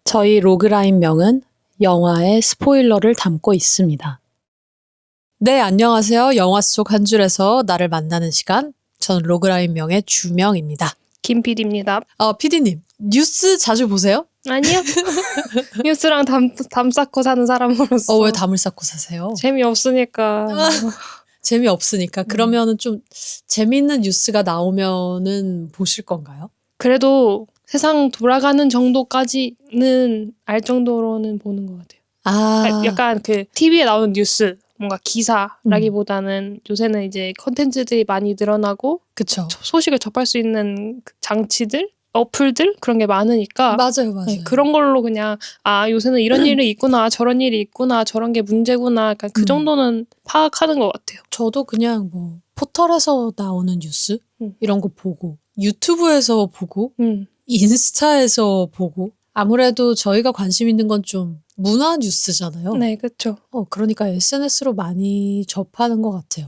저희 로그라인명은 영화의 스포일러를 담고 있습니다. 네, 안녕하세요. 영화 속 한 줄에서 나를 만나는 시간. 전 로그라인명의 주명입니다. 김 PD입니다. PD님, 뉴스 자주 보세요? 아니요. 뉴스랑 담 쌓고 사는 사람으로서. 왜 담을 쌓고 사세요? 재미없으니까. 재미없으니까. 그러면은 좀 재미있는 뉴스가 나오면은 보실 건가요? 그래도 세상 돌아가는 정도까지는 알 정도로는 보는 것 같아요. 약간 그 TV에 나오는 뉴스, 뭔가 기사라기보다는 요새는 이제 컨텐츠들이 많이 늘어나고 그쵸. 소식을 접할 수 있는 그 장치들, 어플들 그런 게 많으니까 맞아요. 네, 그런 걸로 그냥 요새는 이런 일이 있구나, 저런 일이 있구나, 저런 게 문제구나, 약간 그 정도는 파악하는 것 같아요. 저도 그냥 뭐 포털에서 나오는 뉴스 음. 이런 거 보고 유튜브에서 보고 음. 인스타에서 보고 아무래도 저희가 관심 있는 건 좀 문화 뉴스잖아요. 네, 그렇죠. 그러니까 SNS로 많이 접하는 것 같아요.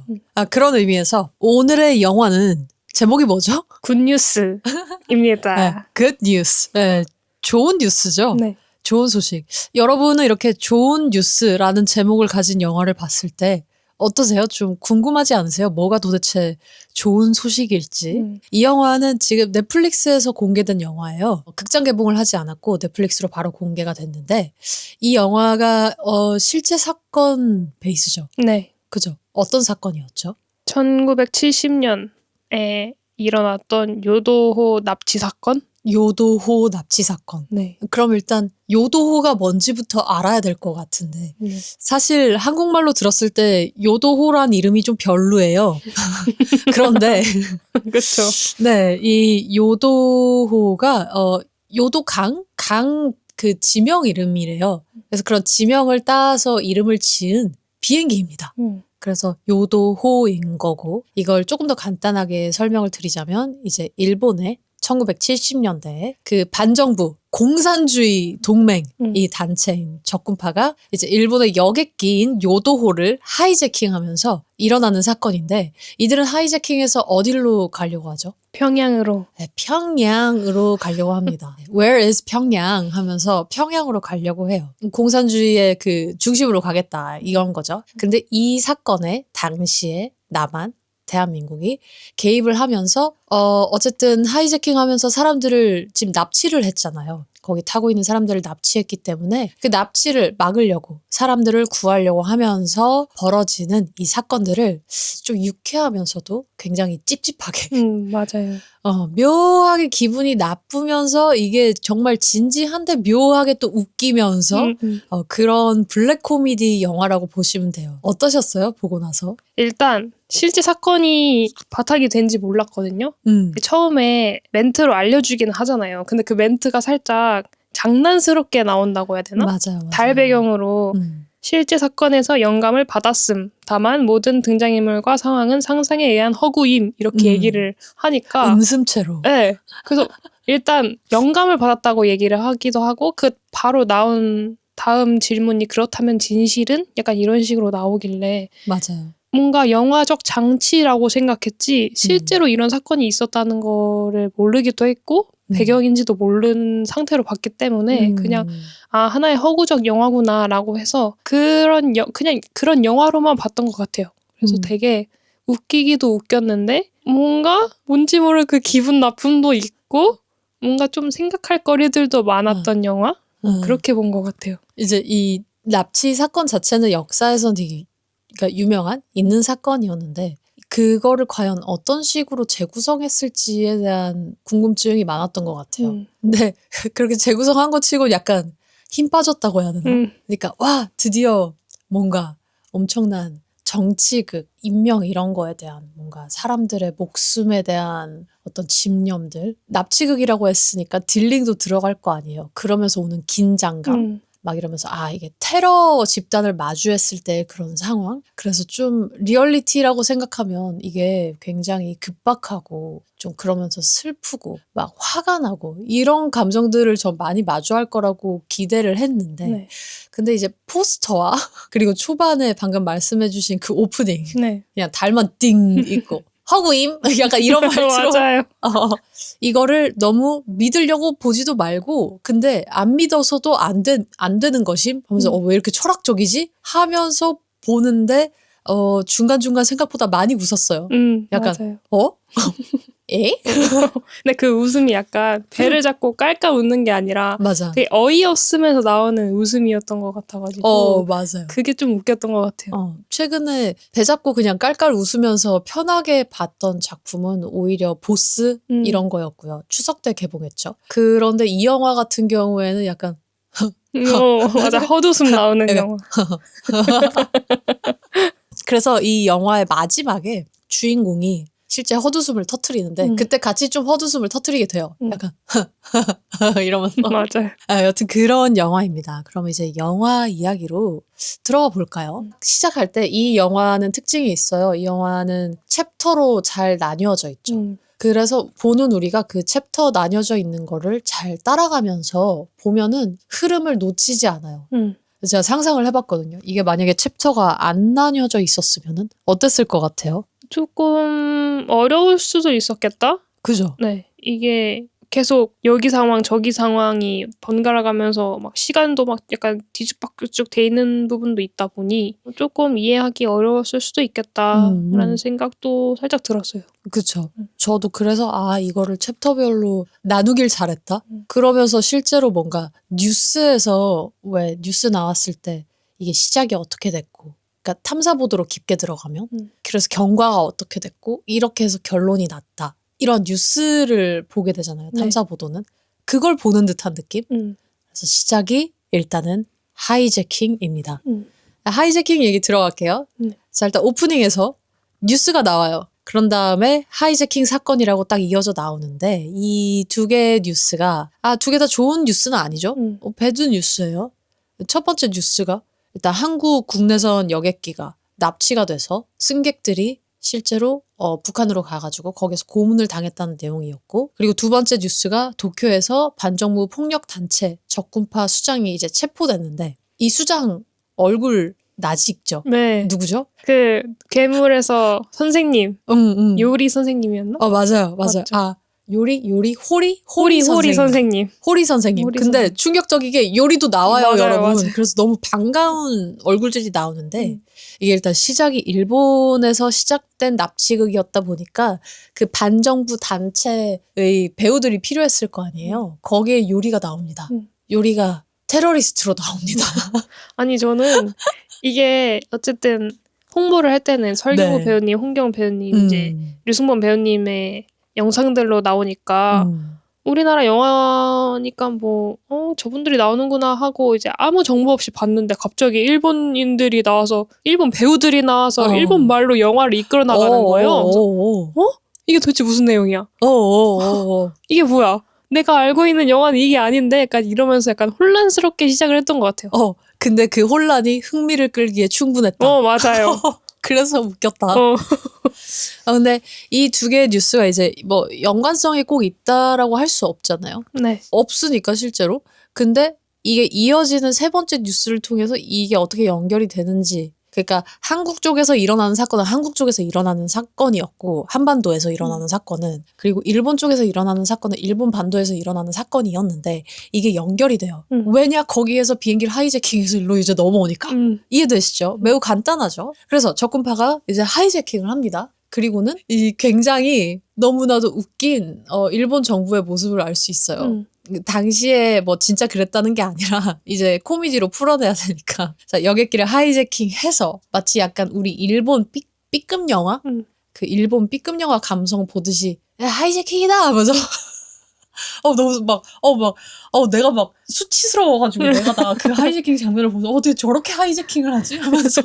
그런 의미에서 오늘의 영화는 제목이 뭐죠? 굿뉴스입니다. 네, good news. 네, 좋은 뉴스죠. 네. 좋은 소식. 여러분은 이렇게 좋은 뉴스라는 제목을 가진 영화를 봤을 때 어떠세요? 좀 궁금하지 않으세요? 뭐가 도대체 좋은 소식일지. 이 영화는 지금 넷플릭스에서 공개된 영화예요. 극장 개봉을 하지 않았고 넷플릭스로 바로 공개가 됐는데 이 영화가 실제 사건 베이스죠. 네. 그죠? 어떤 사건이었죠? 1970년에 일어났던 요도호 납치 사건? 요도호 납치 사건. 네. 그럼 일단 요도호가 뭔지부터 알아야 될 것 같은데 네. 사실 한국말로 들었을 때 요도호란 이름이 좀 별로예요. 그런데 그렇죠. 네, 이 요도호가 요도강 그 지명 이름이래요. 그래서 그런 지명을 따서 이름을 지은 비행기입니다. 그래서 요도호인 거고 이걸 조금 더 간단하게 설명을 드리자면 이제 일본의 1970년대에 그 반정부 공산주의 동맹 이 단체인 적군파가 이제 일본의 여객기인 요도호를 하이제킹하면서 일어나는 사건인데 이들은 하이제킹해서 어디로 가려고 하죠? 평양으로. 네, 평양으로 가려고 합니다. Where is 평양? 하면서 평양으로 가려고 해요. 공산주의의 그 중심으로 가겠다 이런 거죠. 근데 이 사건에 당시에 남한 대한민국이 개입을 하면서 어쨌든 하이제킹 하면서 사람들을 지금 납치를 했잖아요. 거기 타고 있는 사람들을 납치했기 때문에 그 납치를 막으려고 사람들을 구하려고 하면서 벌어지는 이 사건들을 좀 유쾌하면서도 굉장히 찝찝하게 맞아요. 묘하게 기분이 나쁘면서 이게 정말 진지한데 묘하게 또 웃기면서 그런 블랙 코미디 영화라고 보시면 돼요. 어떠셨어요? 보고 나서? 일단 실제 사건이 바탕이 된지 몰랐거든요. 처음에 멘트로 알려주기는 하잖아요. 근데 그 멘트가 살짝 장난스럽게 나온다고 해야 되나? 맞아요. 달 배경으로 실제 사건에서 영감을 받았음. 다만 모든 등장인물과 상황은 상상에 의한 허구임. 이렇게 얘기를 하니까 음슴체로. 네. 그래서 일단 영감을 받았다고 얘기를 하기도 하고 그 바로 나온 다음 질문이 그렇다면 진실은? 약간 이런 식으로 나오길래 맞아요. 뭔가 영화적 장치라고 생각했지 실제로 이런 사건이 있었다는 거를 모르기도 했고 배경인지도 모르는 상태로 봤기 때문에 그냥 하나의 허구적 영화구나라고 해서 그냥 그런 영화로만 봤던 것 같아요. 그래서 되게 웃기기도 웃겼는데 뭔지 모를 그 기분 나쁨도 있고 뭔가 좀 생각할 거리들도 많았던 영화? 그렇게 본 것 같아요. 이제 이 납치 사건 자체는 역사에서는 되게 그러니까 유명한 있는 사건이었는데 그거를 과연 어떤 식으로 재구성했을지에 대한 궁금증이 많았던 것 같아요. 근데 그렇게 재구성한 거 치고 약간 힘 빠졌다고 해야 되나? 그러니까 와 드디어 뭔가 엄청난 정치극, 인명 이런 거에 대한 뭔가 사람들의 목숨에 대한 어떤 집념들 납치극이라고 했으니까 딜링도 들어갈 거 아니에요. 그러면서 오는 긴장감 막 이러면서 이게 테러 집단을 마주했을 때 그런 상황? 그래서 좀 리얼리티라고 생각하면 이게 굉장히 급박하고 좀 그러면서 슬프고 막 화가 나고 이런 감정들을 전 많이 마주할 거라고 기대를 했는데 근데 이제 포스터와 그리고 초반에 방금 말씀해 주신 그 오프닝 그냥 달만 띵 있고 허구임? 약간 이런 말투로 맞아요. 이거를 너무 믿으려고 보지도 말고 근데 안 믿어서도 안 되는 것임? 하면서 왜 이렇게 철학적이지? 하면서 보는데 중간중간 생각보다 많이 웃었어요. 약간 맞아요. 에? 근데 그 웃음이 약간 배를 잡고 깔깔 웃는 게 아니라 맞아. 되게 어이없으면서 나오는 웃음이었던 것 같아가지고 맞아요. 그게 좀 웃겼던 것 같아요. 최근에 배 잡고 그냥 깔깔 웃으면서 편하게 봤던 작품은 오히려 보스 이런 거였고요. 추석 때 개봉했죠. 그런데 이 영화 같은 경우에는 약간 맞아. 헛웃음 나오는 약간 영화. 그래서 이 영화의 마지막에 주인공이 실제 헛웃음을 터트리는데 그때 같이 좀 헛웃음을 터트리게 돼요. 약간 이러면서 맞아요. 여튼 그런 영화입니다. 그럼 이제 영화 이야기로 들어가 볼까요? 시작할 때 이 영화는 특징이 있어요. 이 영화는 챕터로 잘 나뉘어져 있죠. 그래서 보는 우리가 그 챕터 나뉘어져 있는 거를 잘 따라가면서 보면은 흐름을 놓치지 않아요. 제가 상상을 해봤거든요. 이게 만약에 챕터가 안 나뉘어져 있었으면은 어땠을 것 같아요? 조금 어려울 수도 있었겠다? 그죠? 네. 이게 계속 여기 상황 저기 상황이 번갈아 가면서 막 시간도 막 약간 뒤죽박죽 돼 있는 부분도 있다 보니 조금 이해하기 어려웠을 수도 있겠다라는 생각도 살짝 들었어요. 그쵸. 저도 그래서 이거를 챕터별로 나누길 잘했다. 그러면서 실제로 뭔가 뉴스에서 왜 뉴스 나왔을 때 이게 시작이 어떻게 됐고 그러니까 탐사보도로 깊게 들어가면 그래서 경과가 어떻게 됐고 이렇게 해서 결론이 났다. 이런 뉴스를 보게 되잖아요. 탐사보도는. 그걸 보는 듯한 느낌? 그래서 시작이 일단은 하이제킹입니다. 하이제킹 얘기 들어갈게요. 자, 일단 오프닝에서 뉴스가 나와요. 그런 다음에 하이제킹 사건이라고 딱 이어져 나오는데 이 두 개의 뉴스가 두 개 다 좋은 뉴스는 아니죠. 배드 뉴스예요. 첫 번째 뉴스가 일단 한국 국내선 여객기가 납치가 돼서 승객들이 실제로 북한으로 가가지고 거기서 고문을 당했다는 내용이었고 그리고 두 번째 뉴스가 도쿄에서 반정부 폭력단체 적군파 수장이 이제 체포됐는데 이 수장 얼굴 낯익죠? 네. 누구죠? 그 괴물에서 선생님. 요리 선생님이었나? 맞아요. 맞죠? 호리 선생님. 호리 선생님. 호리 근데 선생님. 충격적이게 요리도 나와요, 맞아요, 여러분. 맞아요. 그래서 너무 반가운 얼굴들이 나오는데 이게 일단 시작이 일본에서 시작된 납치극이었다 보니까 그 반정부 단체의 배우들이 필요했을 거 아니에요. 거기에 요리가 나옵니다. 요리가 테러리스트로 나옵니다. 아니 저는 이게 어쨌든 홍보를 할 때는 설경구 네. 배우님, 홍경 배우님, 이제 류승범 배우님의 영상들로 나오니까 우리나라 영화니까 뭐 저분들이 나오는구나 하고 이제 아무 정보 없이 봤는데 갑자기 일본인들이 나와서 일본 배우들이 나와서 일본 말로 영화를 이끌어 나가는 거예요. 이게 도대체 무슨 내용이야? 이게 뭐야? 내가 알고 있는 영화는 이게 아닌데 약간 이러면서 약간 혼란스럽게 시작을 했던 것 같아요. 근데 그 혼란이 흥미를 끌기에 충분했다. 맞아요. 그래서 웃겼다. 근데 이 두 개의 뉴스가 이제 뭐 연관성이 꼭 있다라고 할 수 없잖아요. 네. 없으니까 실제로. 근데 이게 이어지는 세 번째 뉴스를 통해서 이게 어떻게 연결이 되는지. 그러니까 한국 쪽에서 일어나는 사건은 한국 쪽에서 일어나는 사건이었고 한반도에서 일어나는 사건은 그리고 일본 쪽에서 일어나는 사건은 일본 반도에서 일어나는 사건이었는데 이게 연결이 돼요. 왜냐? 거기에서 비행기를 하이제킹해서 일로 이제 넘어오니까. 이해되시죠? 매우 간단하죠? 그래서 적군파가 이제 하이제킹을 합니다. 그리고는 이 굉장히 너무나도 웃긴 일본 정부의 모습을 알 수 있어요. 당시에 뭐 진짜 그랬다는 게 아니라 이제 코미디로 풀어내야 되니까 자, 여객기를 하이제킹해서 마치 약간 우리 일본 B급 영화? 그 일본 B급 영화 감성 보듯이 야, 하이제킹이다 하면서 너무 내가 막 수치스러워가지고 내가 나 그 하이제킹 장면을 보면서 어떻게 저렇게 하이제킹을 하지? 하면서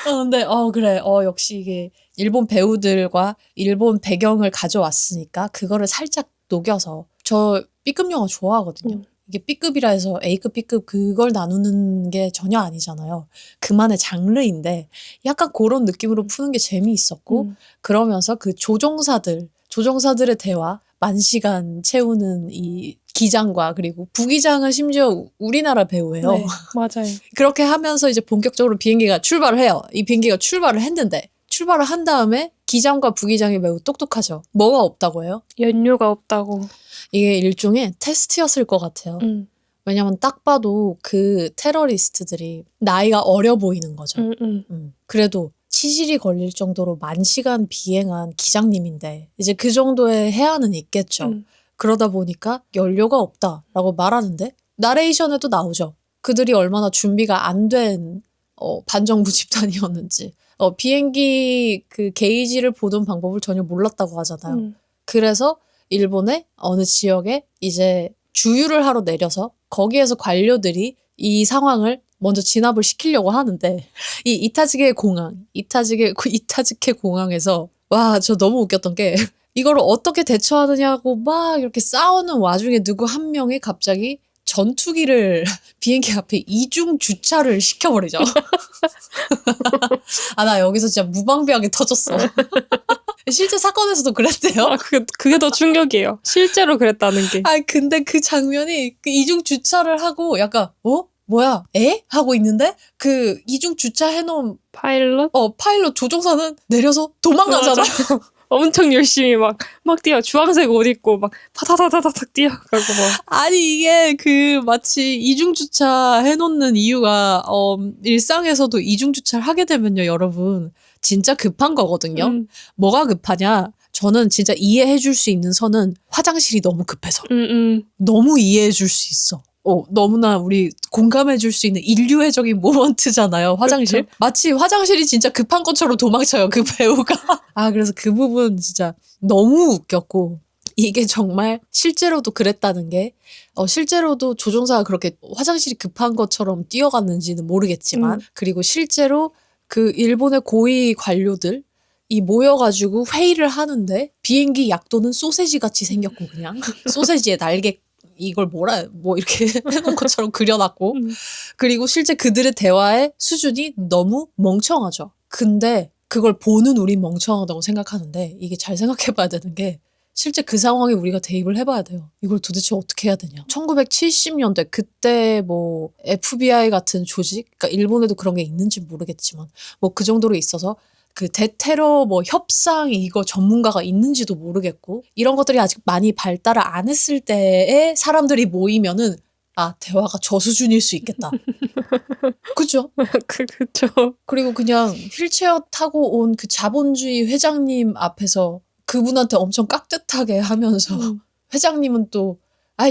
근데 그래 역시 이게 일본 배우들과 일본 배경을 가져왔으니까 그거를 살짝 녹여서 저 B급 영화 좋아하거든요. 이게 B급이라 해서 A급, B급 그걸 나누는 게 전혀 아니잖아요. 그만의 장르인데 약간 그런 느낌으로 푸는 게 재미있었고 그러면서 그 조종사들의 대화 만시간 채우는 이 기장과 그리고 부기장은 심지어 우리나라 배우예요. 네, 맞아요. 그렇게 하면서 이제 본격적으로 비행기가 출발을 해요. 이 비행기가 출발을 했는데 출발을 한 다음에 기장과 부기장이 매우 똑똑하죠. 뭐가 없다고 해요? 연료가 없다고. 이게 일종의 테스트였을 것 같아요. 왜냐면 딱 봐도 그 테러리스트들이 나이가 어려 보이는 거죠. 그래도 치질이 걸릴 정도로 만시간 비행한 기장님인데 이제 그 정도의 해안은 있겠죠. 그러다 보니까 연료가 없다라고 말하는데 나레이션에도 나오죠. 그들이 얼마나 준비가 안 된 반정부 집단이었는지. 비행기 그 게이지를 보는 방법을 전혀 몰랐다고 하잖아요. 그래서 일본의 어느 지역에 이제 주유를 하러 내려서 거기에서 관료들이 이 상황을 먼저 진압을 시키려고 하는데 이 이타즈케 공항에서 와, 저 너무 웃겼던 게 이거를 어떻게 대처하느냐고 막 이렇게 싸우는 와중에 누구 한 명이 갑자기 전투기를 비행기 앞에 이중 주차를 시켜버리죠. 아, 나 여기서 진짜 무방비하게 터졌어. 실제 사건에서도 그랬대요. 그게 더 충격이에요. 실제로 그랬다는 게. 근데 그 장면이 그 이중 주차를 하고 약간 뭐야? 에? 하고 있는데 그 이중 주차 해놓은 파일럿? 파일럿 조종사는 내려서 도망가잖아. 엄청 열심히 막 뛰어. 주황색 옷 입고 막 파타타타닥 뛰어가고 막. 아니 이게 그 마치 이중 주차 해놓는 이유가 일상에서도 이중 주차를 하게 되면요, 여러분 진짜 급한 거거든요. 뭐가 급하냐? 저는 진짜 이해해줄 수 있는 선은 화장실이 너무 급해서. 너무 이해해줄 수 있어. 너무나 우리 공감해줄 수 있는 인류애적인 모먼트잖아요, 화장실. 그쵸. 마치 화장실이 진짜 급한 것처럼 도망쳐요, 그 배우가. 그래서 그 부분 진짜 너무 웃겼고, 이게 정말 실제로도 그랬다는 게, 실제로도 조종사가 그렇게 화장실이 급한 것처럼 뛰어갔는지는 모르겠지만, 그리고 실제로 그 일본의 고위 관료들, 이 모여가지고 회의를 하는데, 비행기 약도는 소세지 같이 생겼고, 그냥. 소세지에 날개, 이걸 이렇게 해놓은 것처럼 그려놨고. 그리고 실제 그들의 대화의 수준이 너무 멍청하죠. 근데 그걸 보는 우린 멍청하다고 생각하는데, 이게 잘 생각해봐야 되는 게, 실제 그 상황에 우리가 대입을 해봐야 돼요. 이걸 도대체 어떻게 해야 되냐. 1970년대 그때 뭐 FBI 같은 조직, 그러니까 일본에도 그런 게 있는지 모르겠지만 뭐 그 정도로 있어서 그 대테러 뭐 협상 이거 전문가가 있는지도 모르겠고, 이런 것들이 아직 많이 발달을 안 했을 때에 사람들이 모이면은 대화가 저 수준일 수 있겠다. 그죠? 그쵸. 그리고 그냥 휠체어 타고 온 그 자본주의 회장님 앞에서 그분한테 엄청 깍듯하게 하면서 회장님은 또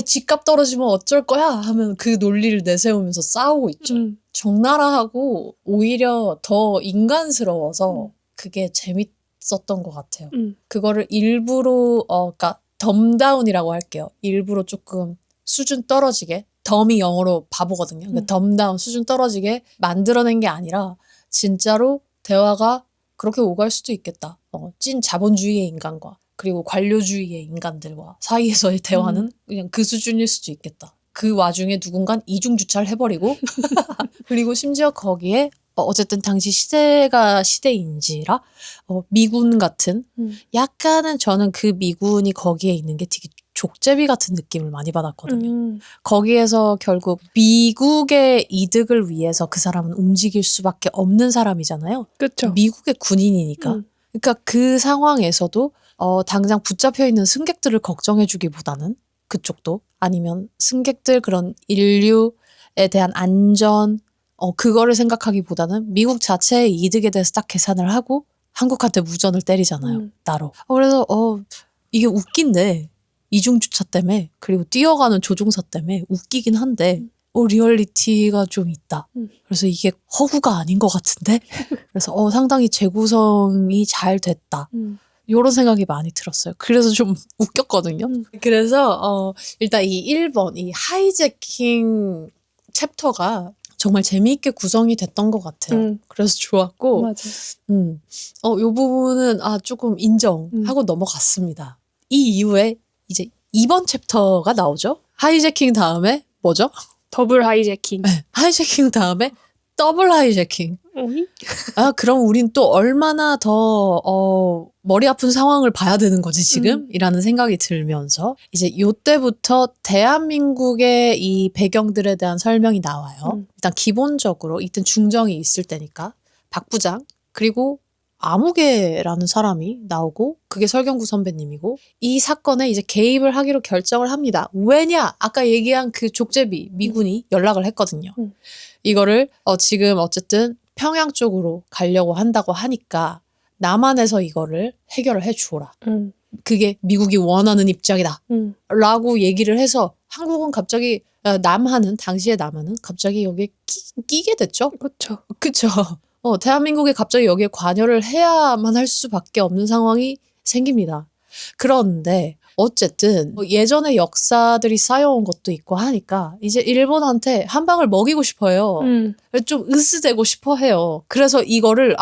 집값 떨어지면 어쩔 거야 하면 그 논리를 내세우면서 싸우고 있죠. 적나라하고 오히려 더 인간스러워서 그게 재밌었던 것 같아요. 그거를 일부러 그러니까 덤다운이라고 할게요. 일부러 조금 수준 떨어지게, 덤이 영어로 바보거든요. 그러니까 덤다운, 수준 떨어지게 만들어낸 게 아니라 진짜로 대화가 그렇게 오갈 수도 있겠다. 찐 자본주의의 인간과 그리고 관료주의의 인간들과 사이에서의 대화는 그냥 그 수준일 수도 있겠다. 그 와중에 누군간 이중주차를 해버리고 그리고 심지어 거기에 어쨌든 당시 시대가 시대인지라 미군 같은 약간은 저는 그 미군이 거기에 있는 게 되게 족제비 같은 느낌을 많이 받았거든요. 거기에서 결국 미국의 이득을 위해서 그 사람은 움직일 수밖에 없는 사람이잖아요. 그쵸. 미국의 군인이니까. 그러니까 그 상황에서도 당장 붙잡혀 있는 승객들을 걱정해주기보다는 그쪽도 아니면 승객들 그런 인류에 대한 안전 그거를 생각하기보다는 미국 자체의 이득에 대해서 딱 계산을 하고 한국한테 무전을 때리잖아요. 따로. 그래서 이게 웃긴데 이중주차 때문에 그리고 뛰어가는 조종사 때문에 웃기긴 한데 리얼리티가 좀 있다. 그래서 이게 허구가 아닌 것 같은데? 그래서 상당히 재구성이 잘 됐다. 이런 생각이 많이 들었어요. 그래서 좀 웃겼거든요. 그래서 일단 이 1번 이 하이제킹 챕터가 정말 재미있게 구성이 됐던 것 같아요. 그래서 좋았고 맞아. 요 부분은 조금 인정하고 넘어갔습니다. 이 이후에 이제 2번 챕터가 나오죠. 하이제킹 다음에 뭐죠? 더블 하이제킹. 네, 하이제킹 다음에 더블 하이제킹. 그럼 우린 또 얼마나 더 머리 아픈 상황을 봐야 되는 거지 지금? 이라는 생각이 들면서 이제 요때부터 대한민국의 이 배경들에 대한 설명이 나와요. 일단 기본적으로 이땐 중정이 있을 때니까 박 부장 그리고 아무개라는 사람이 나오고 그게 설경구 선배님이고 이 사건에 이제 개입을 하기로 결정을 합니다. 왜냐? 아까 얘기한 그 족제비 미군이 연락을 했거든요. 이거를 지금 어쨌든 평양 쪽으로 가려고 한다고 하니까 남한에서 이거를 해결을 해주어라. 그게 미국이 원하는 입장이다. 라고 얘기를 해서 한국은 갑자기 당시의 남한은 갑자기 여기에 끼게 됐죠. 그렇죠. 그쵸. 대한민국이 갑자기 여기에 관여를 해야만 할 수밖에 없는 상황이 생깁니다. 그런데 어쨌든 예전의 역사들이 쌓여온 것도 있고 하니까 이제 일본한테 한 방을 먹이고 싶어요. 좀 으스대고 싶어 해요. 그래서 이거를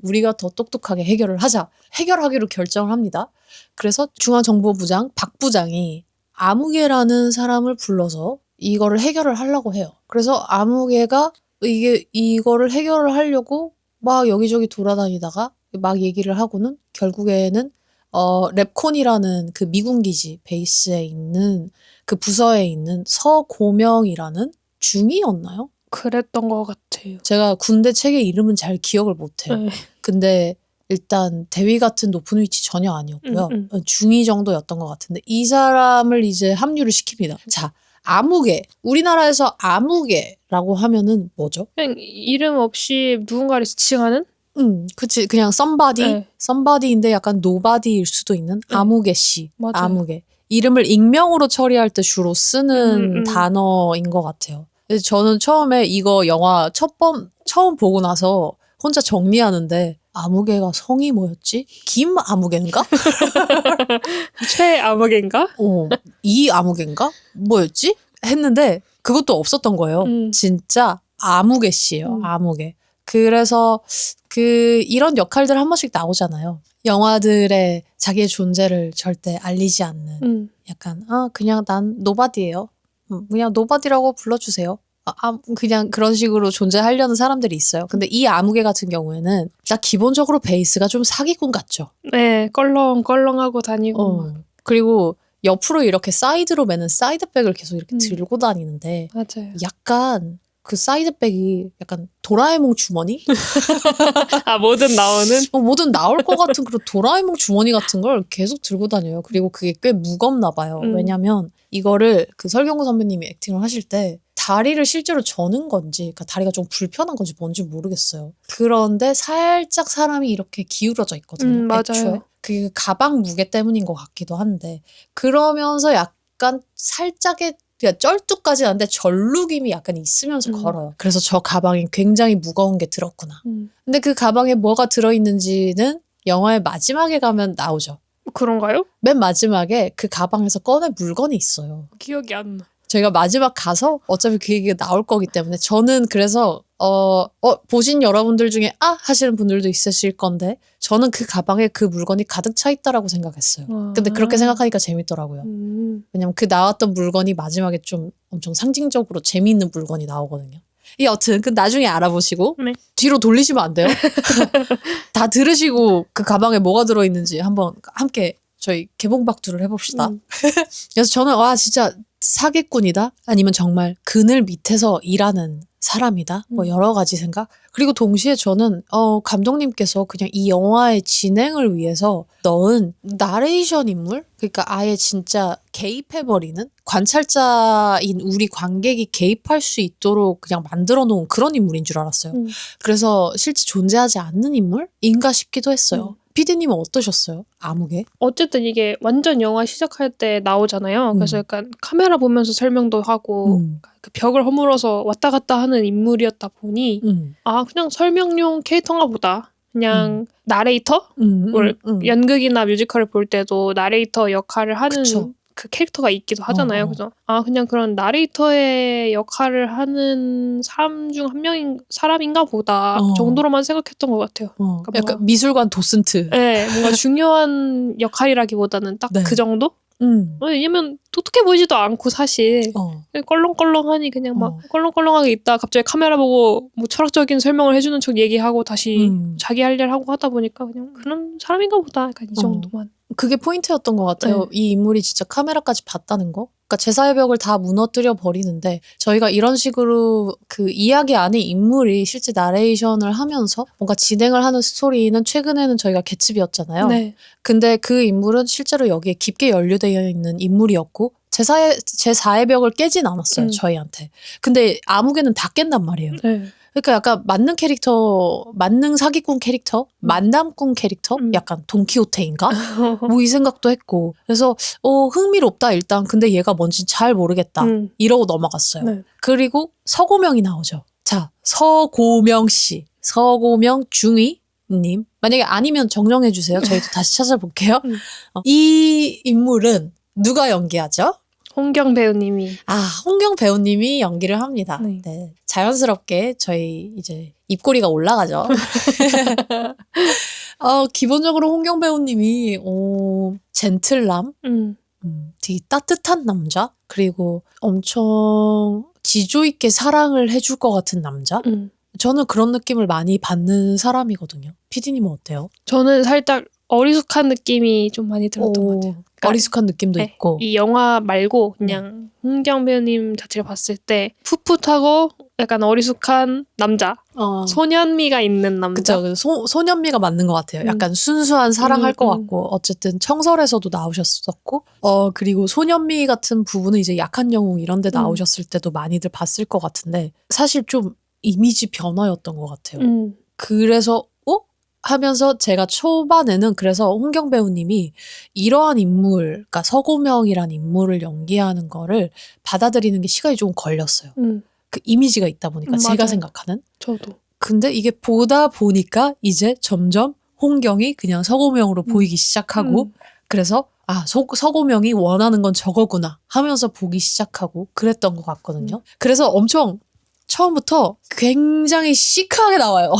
우리가 더 똑똑하게 해결을 하자. 해결하기로 결정을 합니다. 그래서 중앙정보부장 박 부장이 아무개라는 사람을 불러서 이거를 해결을 하려고 해요. 그래서 아무개가 이거를 해결을 하려고 막 여기저기 돌아다니다가 막 얘기를 하고는 결국에는 랩콘이라는 그 미군 기지 베이스에 있는 그 부서에 있는 서고명이라는 중이었나요? 그랬던 것 같아요. 제가 군대 책의 이름은 잘 기억을 못해요. 네. 근데 일단 대위 같은 높은 위치 전혀 아니었고요. 중위 정도였던 것 같은데 이 사람을 이제 합류를 시킵니다. 자, 아무개. 우리나라에서 아무개라고 하면은 뭐죠? 그냥 이름 없이 누군가를 지칭하는? 그치. 그냥 somebody, somebody인데 약간 nobody일 수도 있는 아무개 씨. 맞아요. 아무개. 이름을 익명으로 처리할 때 주로 쓰는 단어인 것 같아요. 그래서 저는 처음에 이거 영화 처음 보고 나서 혼자 정리하는데 아무개가 성이 뭐였지? 김아무개인가? 최아무개인가? 이 아무개인가? 뭐였지? 했는데 그것도 없었던 거예요. 진짜 아무개 씨예요. 아무개. 그래서 이런 역할들 한 번씩 나오잖아요. 영화들의 자기의 존재를 절대 알리지 않는 약간 그냥 난 노바디예요. 그냥 노바디라고 불러주세요. 그냥 그런 식으로 존재하려는 사람들이 있어요. 근데 이 아무개 같은 경우에는 진짜 기본적으로 베이스가 좀 사기꾼 같죠. 네, 껄렁껄렁하고 다니고. 그리고 옆으로 이렇게 사이드로 매는 사이드백을 계속 이렇게 들고 다니는데 맞아요. 약간 그 사이드백이 약간 도라에몽 주머니? 뭐든 나오는? 뭐든 나올 것 같은 그런 도라에몽 주머니 같은 걸 계속 들고 다녀요. 그리고 그게 꽤 무겁나 봐요. 왜냐면 이거를 그 설경구 선배님이 액팅을 하실 때 다리를 실제로 저는 건지, 그러니까 다리가 좀 불편한 건지 뭔지 모르겠어요. 그런데 살짝 사람이 이렇게 기울어져 있거든요. 맞아요. 애초에. 그 가방 무게 때문인 것 같기도 한데 그러면서 약간 살짝의 쩔뚝까지는 않는데 절룩임이 약간 있으면서 걸어요. 그래서 저 가방이 굉장히 무거운 게 들었구나. 근데 그 가방에 뭐가 들어있는지는 영화의 마지막에 가면 나오죠. 그런가요? 맨 마지막에 그 가방에서 꺼낸 물건이 있어요. 기억이 안 나. 저희가 마지막 가서 어차피 그 얘기가 나올 거기 때문에 저는 그래서 보신 여러분들 중에 하시는 분들도 있으실 건데 저는 그 가방에 그 물건이 가득 차 있다라고 생각했어요. 근데 그렇게 생각하니까 재밌더라고요. 왜냐면 그 나왔던 물건이 마지막에 좀 엄청 상징적으로 재미있는 물건이 나오거든요. 여튼 나중에 알아보시고 뒤로 돌리시면 안 돼요. 다 들으시고 그 가방에 뭐가 들어있는지 한번 함께 저희 개봉박두를 해봅시다. 그래서 저는 진짜 사기꾼이다? 아니면 정말 그늘 밑에서 일하는 사람이다? 뭐 여러 가지 생각? 그리고 동시에 저는 감독님께서 그냥 이 영화의 진행을 위해서 넣은 나레이션 인물? 그러니까 아예 진짜 개입해버리는 관찰자인 우리 관객이 개입할 수 있도록 그냥 만들어 놓은 그런 인물인 줄 알았어요. 그래서 실제 존재하지 않는 인물인가 싶기도 했어요. PD님은 어떠셨어요? 아무개? 어쨌든 이게 완전 영화 시작할 때 나오잖아요. 그래서 약간 카메라 보면서 설명도 하고 그 벽을 허물어서 왔다 갔다 하는 인물이었다 보니 그냥 설명용 캐릭터인가 보다. 그냥 나레이터? 연극이나 뮤지컬을 볼 때도 나레이터 역할을 하는 그쵸. 그 캐릭터가 있기도 하잖아요. 그래서 그냥 그런 나레이터의 역할을 하는 사람 중 한 명인 사람인가 보다 정도로만 생각했던 것 같아요. 그러니까 약간 미술관 도슨트. 네, 뭔가 중요한 역할이라기보다는 딱 그 정도? 왜냐면 똑똑해 보이지도 않고 사실 껄렁껄렁하니 그냥 막 껄렁껄렁하게 있다 갑자기 카메라 보고 뭐 철학적인 설명을 해주는 척 얘기하고 다시 자기 할 일 하고 하다 보니까 그냥 그런 사람인가 보다 약간 이 정도만. 그게 포인트였던 것 같아요. 네. 이 인물이 진짜 카메라까지 봤다는 거. 그러니까 제사의 벽을 다 무너뜨려 버리는데 저희가 이런 식으로 그 이야기 안에 인물이 실제 나레이션을 하면서 뭔가 진행을 하는 스토리는 최근에는 저희가 개츠비였잖아요. 네. 근데 그 인물은 실제로 여기에 깊게 연루되어 있는 인물이었고 제4의 벽을 깨진 않았어요. 저희한테. 근데 아무개는 다 깬단 말이에요. 네. 그러니까 약간 만능 사기꾼 캐릭터, 만담꾼 캐릭터, 약간 돈키호테인가? 뭐 이 생각도 했고. 그래서 흥미롭다 일단. 근데 얘가 뭔지 잘 모르겠다. 이러고 넘어갔어요. 네. 그리고 서고명이 나오죠. 자, 서고명 씨, 서고명 중위님. 만약에 아니면 정정해 주세요. 저희도 다시 찾아볼게요. 이 인물은 누가 연기하죠? 홍경 배우님이. 홍경 배우님이 연기를 합니다. 네. 네. 자연스럽게 저희 이제 입꼬리가 올라가죠. 기본적으로 홍경 배우님이 젠틀남, 되게 따뜻한 남자, 그리고 엄청 지조 있게 사랑을 해줄 것 같은 남자. 저는 그런 느낌을 많이 받는 사람이거든요. 피디님은 어때요? 저는 살짝 어리숙한 느낌이 좀 많이 들었던 것 같아요. 그러니까 어리숙한 느낌도 네, 있고. 이 영화 말고 그냥 홍경 배우님 자체를 봤을 때 풋풋하고 약간 어리숙한 남자, 소년미가 있는 남자. 그쵸. 소년미가 맞는 것 같아요. 약간 순수한 사랑할 것 같고 어쨌든 청설에서도 나오셨었고 그리고 소년미 같은 부분은 이제 약한 영웅 이런 데 나오셨을 때도 많이들 봤을 것 같은데 사실 좀 이미지 변화였던 것 같아요. 그래서 하면서 제가 초반에는 그래서 홍경 배우님이 이러한 인물, 그러니까 서고명이란 인물을 연기하는 거를 받아들이는 게 시간이 좀 걸렸어요. 그 이미지가 있다 보니까 제가 맞아요. 생각하는. 저도. 근데 이게 보다 보니까 이제 점점 홍경이 그냥 서고명으로 보이기 시작하고 그래서 서고명이 원하는 건 저거구나 하면서 보기 시작하고 그랬던 것 같거든요. 그래서 엄청 처음부터 굉장히 시크하게 나와요.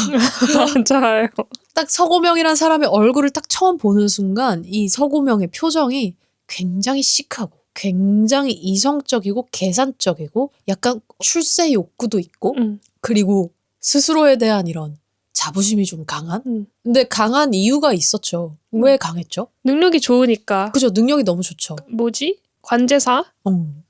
맞아요. 딱 서고명이란 사람의 얼굴을 딱 처음 보는 순간 이 서고명의 표정이 굉장히 시크하고 굉장히 이성적이고 계산적이고 약간 출세 욕구도 있고 그리고 스스로에 대한 이런 자부심이 좀 강한? 근데 강한 이유가 있었죠. 왜 강했죠? 능력이 좋으니까. 그죠. 능력이 너무 좋죠. 뭐지? 관제사?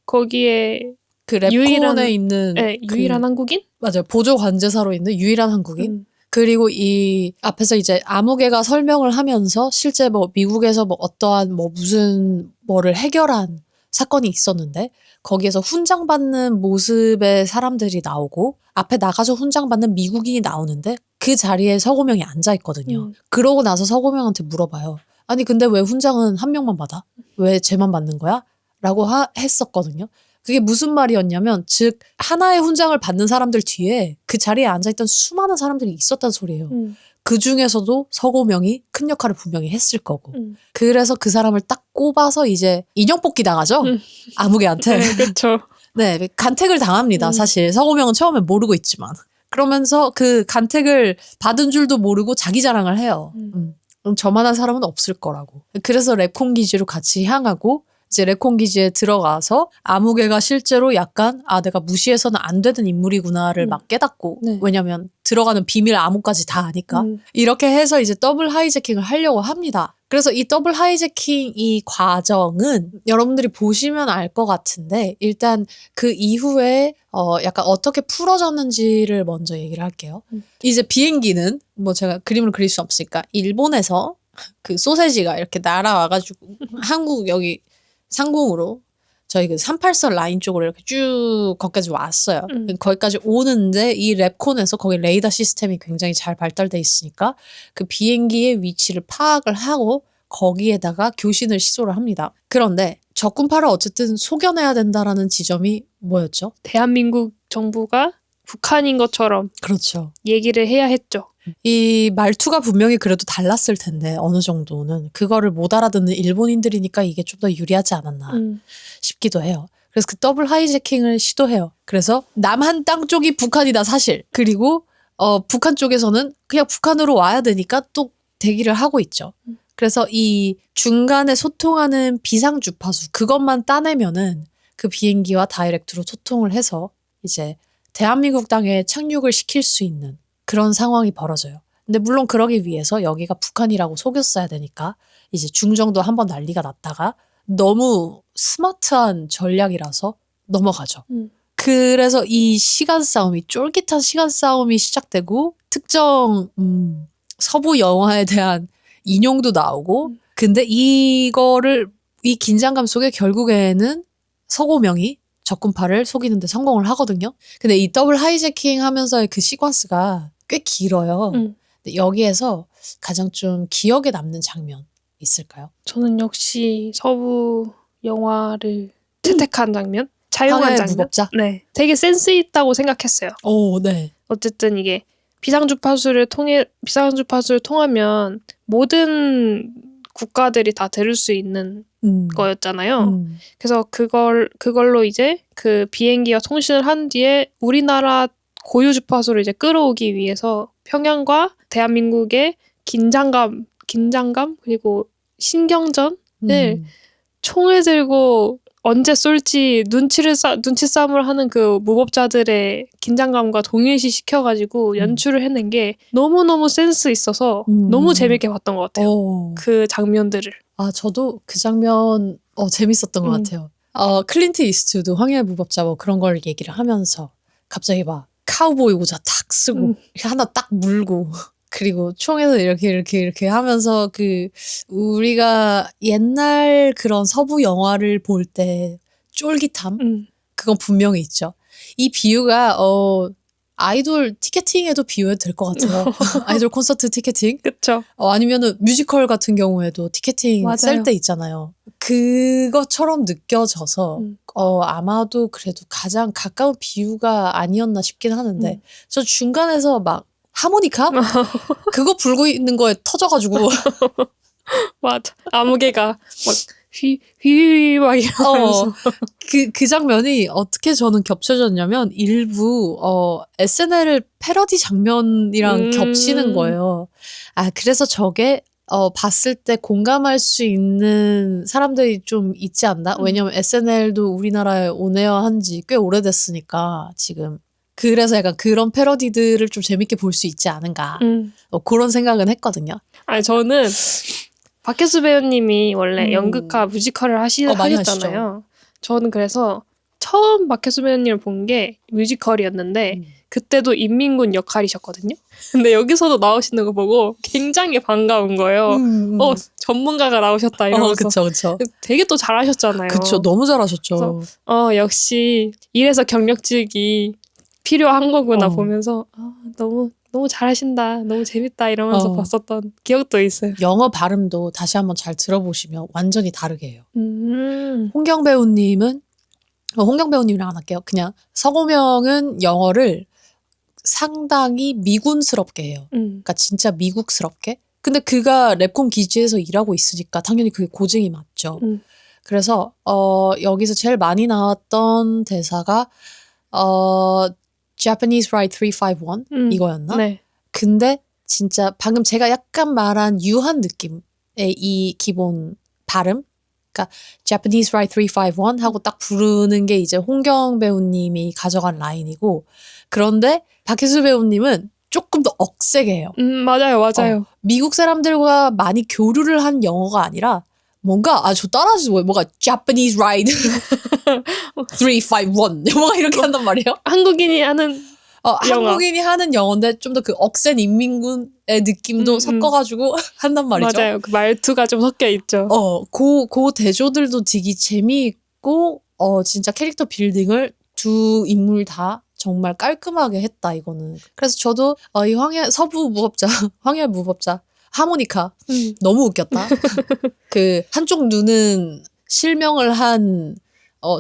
거기에 그 랩콘에 있는 유일한 한국인? 맞아요. 보조 관제사로 있는 유일한 한국인. 그리고 이 앞에서 이제 아무개가 설명을 하면서 실제 뭐 미국에서 뭐 어떠한 뭐 무슨 뭐를 해결한 사건이 있었는데 거기에서 훈장받는 모습의 사람들이 나오고 앞에 나가서 훈장받는 미국인이 나오는데 그 자리에 서고명이 앉아있거든요. 그러고 나서 서고명한테 물어봐요. 아니 근데 왜 훈장은 한 명만 받아? 왜 쟤만 받는 거야? 라고 했었거든요. 그게 무슨 말이었냐면 즉 하나의 훈장을 받는 사람들 뒤에 그 자리에 앉아있던 수많은 사람들이 있었단 소리예요. 그 중에서도 서고명이 큰 역할을 분명히 했을 거고 그래서 그 사람을 딱 꼽아서 이제 인형 뽑기 당하죠. 아무개한테. 네, 그렇죠. 네, 간택을 당합니다. 사실 서고명은 처음에 모르고 있지만 그러면서 그 간택을 받은 줄도 모르고 자기 자랑을 해요. 저만한 사람은 없을 거라고. 그래서 랩콘 기지로 같이 향하고 이제 랩콘 기지에 들어가서 아무개가 실제로 약간 내가 무시해서는 안 되는 인물이구나를 막 깨닫고 왜냐면 들어가는 비밀 암호까지 다 아니까 이렇게 해서 이제 더블 하이제킹을 하려고 합니다. 그래서 이 더블 하이제킹 이 과정은 여러분들이 보시면 알 것 같은데 일단 그 이후에 약간 어떻게 풀어졌는지를 먼저 얘기를 할게요. 이제 비행기는 뭐 제가 그림을 그릴 수 없으니까 일본에서 그 소세지가 이렇게 날아와가지고 한국 여기 상공으로 저희 그 38선 라인 쪽으로 이렇게 쭉 거기까지 왔어요. 거기까지 오는데 이 랩콘에서 거기 레이더 시스템이 굉장히 잘 발달돼 있으니까 그 비행기의 위치를 파악을 하고 거기에다가 교신을 시도를 합니다. 그런데 적군파를 어쨌든 속여내야 된다라는 지점이 뭐였죠? 대한민국 정부가 북한인 것처럼 그렇죠. 얘기를 해야 했죠. 이 말투가 분명히 그래도 달랐을 텐데 어느 정도는 그거를 못 알아듣는 일본인들이니까 이게 좀 더 유리하지 않았나 싶기도 해요. 그래서 그 더블 하이제킹을 시도해요. 그래서 남한 땅 쪽이 북한이다 사실. 그리고 북한 쪽에서는 그냥 북한으로 와야 되니까 또 대기를 하고 있죠. 그래서 이 중간에 소통하는 비상 주파수 그것만 따내면은 그 비행기와 다이렉트로 소통을 해서 이제 대한민국 땅에 착륙을 시킬 수 있는 그런 상황이 벌어져요. 근데 물론 그러기 위해서 여기가 북한이라고 속였어야 되니까 이제 중정도 한번 난리가 났다가 너무 스마트한 전략이라서 넘어가죠. 그래서 이 시간 싸움이 쫄깃한 시간 싸움이 시작되고 특정 서부 영화에 대한 인용도 나오고 근데 이거를 이 긴장감 속에 결국에는 서고명이 적군파를 속이는데 성공을 하거든요. 근데 이 더블 하이제킹 하면서의 그 시퀀스가 꽤 길어요. 근데 여기에서 가장 좀 기억에 남는 장면 있을까요? 저는 역시 서부 영화를 채택한 장면? 차용한 황야의 장면? 무법자? 네. 되게 센스 있다고 생각했어요. 오, 네. 어쨌든 이게 비상주파수를 통하면 모든 국가들이 다 들을 수 있는 거였잖아요. 그래서 그걸로 이제 그 비행기와 통신을 한 뒤에 우리나라 고유 주파수를 이제 끌어오기 위해서 평양과 대한민국의 긴장감 그리고 신경전을 총을 들고 언제 쏠지 눈치 싸움을 하는 그 무법자들의 긴장감과 동일시 시켜가지고 연출을 해낸 게 너무너무 센스 있어서 너무 재밌게 봤던 것 같아요. 그 장면들을. 아, 저도 그 장면 재밌었던 것 같아요. 클린트 이스트우드 황야의 무법자 뭐 그런 걸 얘기를 하면서 갑자기 막 카우보이 모자 탁 쓰고 하나 딱 물고 그리고 총에서 이렇게 하면서 그 우리가 옛날 그런 서부 영화를 볼 때 쫄깃함 그건 분명히 있죠. 이 비유가 아이돌 티켓팅에도 비유해도 될 것 같아요. 아이돌 콘서트 티켓팅. 그쵸. 아니면은 뮤지컬 같은 경우에도 티켓팅 셀 때 있잖아요. 그것처럼 느껴져서 아마도 그래도 가장 가까운 비유가 아니었나 싶긴 하는데 저 중간에서 막 하모니카? 그거 불고 있는 거에 터져가지고 맞아. 아무개가 막 휘휘 막 이러면서 그 장면이 어떻게 저는 겹쳐졌냐면 일부 SNL 패러디 장면이랑 겹치는 거예요. 아 그래서 저게 봤을 때 공감할 수 있는 사람들이 좀 있지 않나? 왜냐면 SNL도 우리나라에 온에어 한지 꽤 오래됐으니까 지금 그래서 약간 그런 패러디들을 좀 재밌게 볼 수 있지 않은가 그런 생각은 했거든요. 아니 저는 박혜수 배우님이 원래 연극과 뮤지컬을 많이 하셨잖아요. 저는 그래서 처음 박혜수 배우님을 본 게 뮤지컬이었는데 그때도 인민군 역할이셨거든요. 근데 여기서도 나오시는 거 보고 굉장히 반가운 거예요. 전문가가 나오셨다 이러면서. 그쵸. 되게 또 잘하셨잖아요. 그쵸, 너무 잘하셨죠. 그래서 역시 이래서 경력직이 필요한 거구나 보면서 너무 잘하신다, 너무 재밌다 이러면서 봤었던 기억도 있어요. 영어 발음도 다시 한번 잘 들어보시면 완전히 다르게 해요. 홍경 배우님이랑 안 할게요. 그냥 서고명은 영어를 상당히 미군스럽게 해요. 그러니까 진짜 미국스럽게. 근데 그가 랩콤 기지에서 일하고 있으니까 당연히 그게 고증이 맞죠. 그래서 여기서 제일 많이 나왔던 대사가 Japanese Ride 351 이거였나? 네. 근데 진짜 방금 제가 약간 말한 유한 느낌의 이 기본 발음 그러니까 Japanese Ride 351 하고 딱 부르는 게 이제 홍경 배우님이 가져간 라인이고 그런데 박혜수 배우님은 조금 더 억세게 해요. 맞아요. 미국 사람들과 많이 교류를 한 영어가 아니라 뭔가 저 따라하지 뭐가 Japanese Ride 351 뭔가 이렇게 한단 말이에요. 한국인이 하는 영화. 한국인이 하는 영어인데 좀 더 그 억센 인민군의 느낌도 섞어가지고 한단 말이죠. 맞아요. 그 말투가 좀 섞여 있죠. 그 대조들도 되게 재미있고 진짜 캐릭터 빌딩을 두 인물 다 정말 깔끔하게 했다 이거는. 그래서 저도 이 서부 무법자 황야의 무법자 하모니카 너무 웃겼다. 그 한쪽 눈은 실명을 한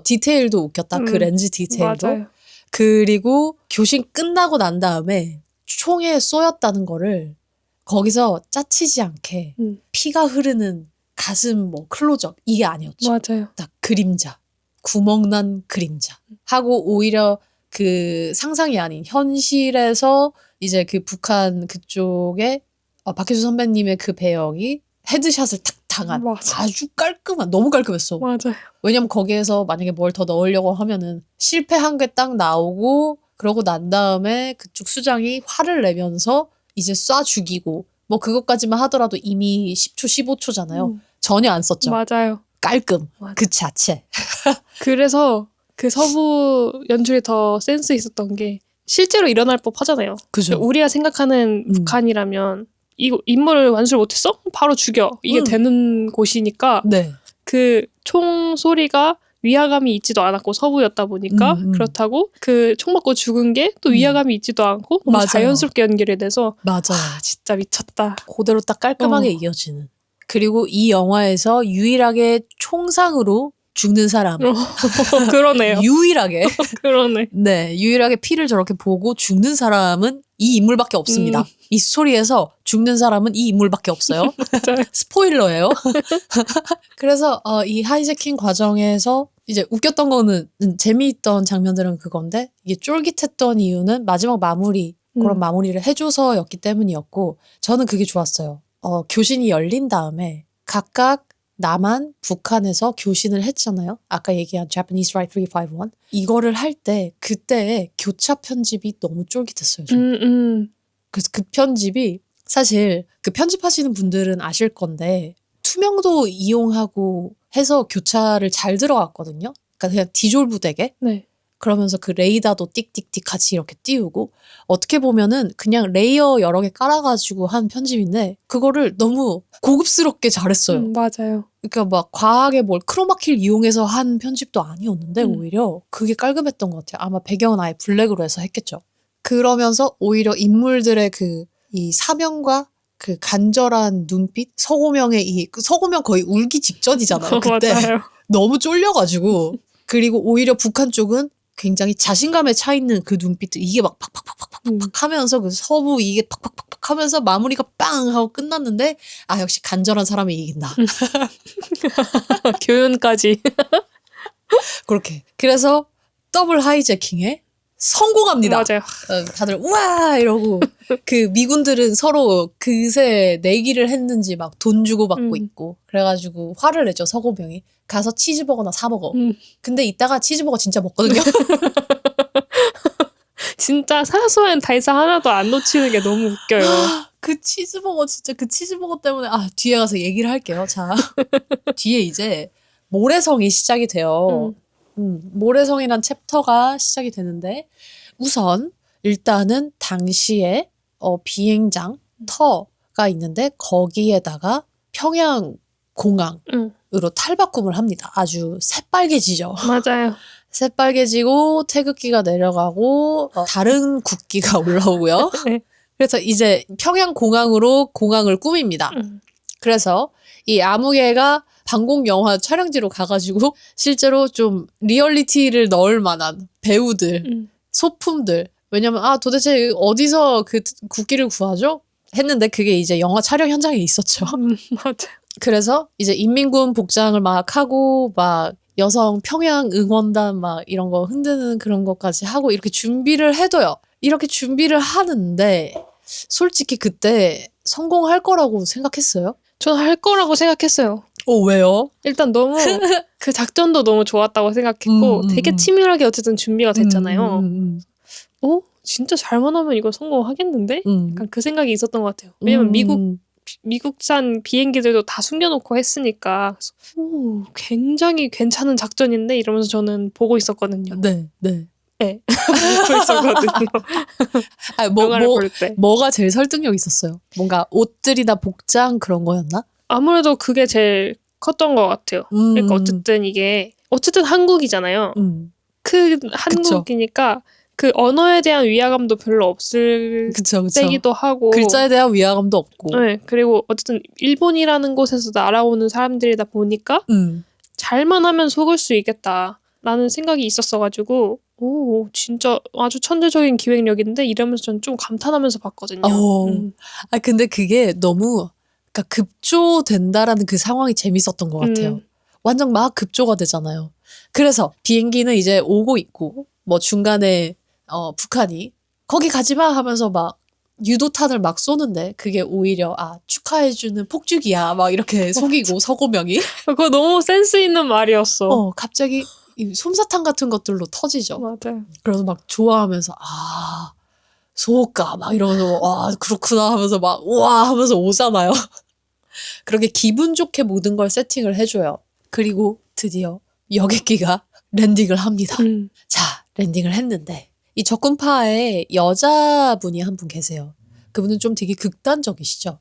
디테일도 웃겼다. 그 렌즈 디테일도. 맞아요. 그리고 교신 끝나고 난 다음에 총에 쏘였다는 거를 거기서 짜치지 않게 피가 흐르는 가슴 클로즈업 이게 아니었죠. 맞아요. 딱 그림자, 구멍난 그림자 하고 오히려 그 상상이 아닌 현실에서 이제 그 북한 그쪽에 박혜수 선배님의 그 배역이 헤드샷을 탁 당한 아주 깔끔한 너무 깔끔했어. 맞아요. 왜냐면 거기에서 만약에 뭘 더 넣으려고 하면은 실패한 게 딱 나오고 그러고 난 다음에 그쪽 수장이 화를 내면서 이제 쏴 죽이고 뭐 그것까지만 하더라도 이미 10초, 15초잖아요. 전혀 안 썼죠. 맞아요. 깔끔. 맞아. 그 자체. 그래서 그 서부 연출이 더 센스 있었던 게 실제로 일어날 법 하잖아요. 그죠. 우리가 생각하는 북한이라면 이거 인물 완수를 못했어? 바로 죽여. 이게 되는 곳이니까 네. 그 총 소리가 위화감이 있지도 않았고 서부였다 보니까 그렇다고 그 총 맞고 죽은 게 또 위화감이 있지도 않고 너무 맞아요. 자연스럽게 연결이 돼서 맞아요. 진짜 미쳤다. 그대로 딱 깔끔하게 이어지는. 그리고 이 영화에서 유일하게 총상으로 죽는 사람. 그러네요. 유일하게. 그러네. 네. 유일하게 피를 저렇게 보고 죽는 사람은 이 인물밖에 없습니다. 이 스토리에서 죽는 사람은 이 인물밖에 없어요. 스포일러예요. 그래서 이 하이제킹 과정에서 이제 웃겼던 거는 재미있던 장면들은 그건데 이게 쫄깃했던 이유는 마지막 마무리 그런 마무리를 해줘서였기 때문이었고 저는 그게 좋았어요. 교신이 열린 다음에 각각 남한, 북한에서 교신을 했잖아요. 아까 얘기한 Japanese Rite 351. 이거를 할 때 그때의 교차 편집이 너무 쫄깃했어요. 그래서 그 편집이 사실 그 편집하시는 분들은 아실 건데 투명도 이용하고 해서 교차를 잘 들어갔거든요. 그러니까 그냥 디졸브되게. 네. 그러면서 그 레이더도 띡띡띡 같이 이렇게 띄우고 어떻게 보면은 그냥 레이어 여러 개 깔아가지고 한 편집인데 그거를 너무 고급스럽게 잘했어요. 맞아요. 그러니까 막 과하게 뭘 크로마키를 이용해서 한 편집도 아니었는데 오히려 그게 깔끔했던 것 같아요. 아마 배경은 아예 블랙으로 해서 했겠죠. 그러면서 오히려 인물들의 이 사명과 그 간절한 눈빛, 서고명의 서고명 거의 울기 직전이잖아요. 그때 맞아요. 너무 쫄려가지고 그리고 오히려 북한 쪽은 굉장히 자신감에 차 있는 그 눈빛들 이게 막 팍팍팍팍팍팍 하면서 그 서부 이게 팍팍팍팍 하면서 마무리가 빵 하고 끝났는데 아 역시 간절한 사람이 이긴다. 교훈까지. 그렇게. 그래서 더블 하이제킹에 성공합니다. 맞아요. 다들 우와 이러고 그 미군들은 서로 그새 내기를 했는지 막 돈 주고 받고 있고 그래가지고 화를 내죠. 서고병이. 가서 치즈버거나 사 먹어. 근데 이따가 치즈버거 진짜 먹거든요. 진짜 사소한 달사 하나도 안 놓치는 게 너무 웃겨요. 그 치즈버거 진짜 그 치즈버거 때문에 뒤에 가서 얘기를 할게요. 자 뒤에 이제 모래성이 시작이 돼요. 모래성이란 챕터가 시작이 되는데 우선 일단은 당시에 비행장 터가 있는데 거기에다가 평양 공항으로 탈바꿈을 합니다. 아주 새빨개지죠. 맞아요. 새빨개지고 태극기가 내려가고 다른 국기가 올라오고요. 네. 그래서 이제 평양 공항으로 공항을 꾸밉니다. 그래서 이 아무개가 방공 영화 촬영지로 가가지고 실제로 좀 리얼리티를 넣을 만한 배우들, 소품들. 왜냐면 도대체 어디서 그 국기를 구하죠? 했는데 그게 이제 영화 촬영 현장에 있었죠. 맞아요. 그래서 이제 인민군 복장을 막 하고 막 여성 평양 응원단 막 이런 거 흔드는 그런 것까지 하고 이렇게 준비를 해둬요. 이렇게 준비를 하는데 솔직히 그때 성공할 거라고 생각했어요? 저는 할 거라고 생각했어요. 왜요? 일단 너무 그 작전도 너무 좋았다고 생각했고 되게 치밀하게 어쨌든 준비가 됐잖아요. 진짜 잘만 하면 이거 성공하겠는데? 약간 그 생각이 있었던 것 같아요. 왜냐면 미국산 비행기들도 다 숨겨놓고 했으니까 굉장히 괜찮은 작전인데 이러면서 저는 보고 있었거든요. 네. 보고 있었거든요. 영화를 볼 때. 뭐가 제일 설득력 있었어요? 뭔가 옷들이나 복장 그런 거였나? 아무래도 그게 제일 컸던 것 같아요. 그러니까 어쨌든 한국이잖아요. 그 한국이니까 그 언어에 대한 위화감도 별로 없을 그쵸. 때기도 하고 글자에 대한 위화감도 없고. 네, 그리고 어쨌든 일본이라는 곳에서 날아오는 사람들이다 보니까 잘만 하면 속을 수 있겠다라는 생각이 있었어가지고 진짜 아주 천재적인 기획력인데 이러면서 전 좀 감탄하면서 봤거든요. 근데 그게 너무 그러니까 급조된다라는 그 상황이 재밌었던 것 같아요. 완전 막 급조가 되잖아요. 그래서 비행기는 이제 오고 있고 뭐 중간에 북한이 거기 가지마 하면서 막 유도탄을 막 쏘는데 그게 오히려 축하해주는 폭죽이야 막 이렇게 속이고 서고명이 그거 너무 센스 있는 말이었어. 갑자기 이 솜사탕 같은 것들로 터지죠. 맞아요. 그래서 막 좋아하면서 소가 막 이러면서 와 그렇구나 하면서 막 우와 하면서 오잖아요. 그렇게 기분 좋게 모든 걸 세팅을 해줘요. 그리고 드디어 여객기가 랜딩을 합니다. 자, 랜딩을 했는데 이 적군파에 여자분이 한 분 계세요. 그분은 좀 되게 극단적이시죠.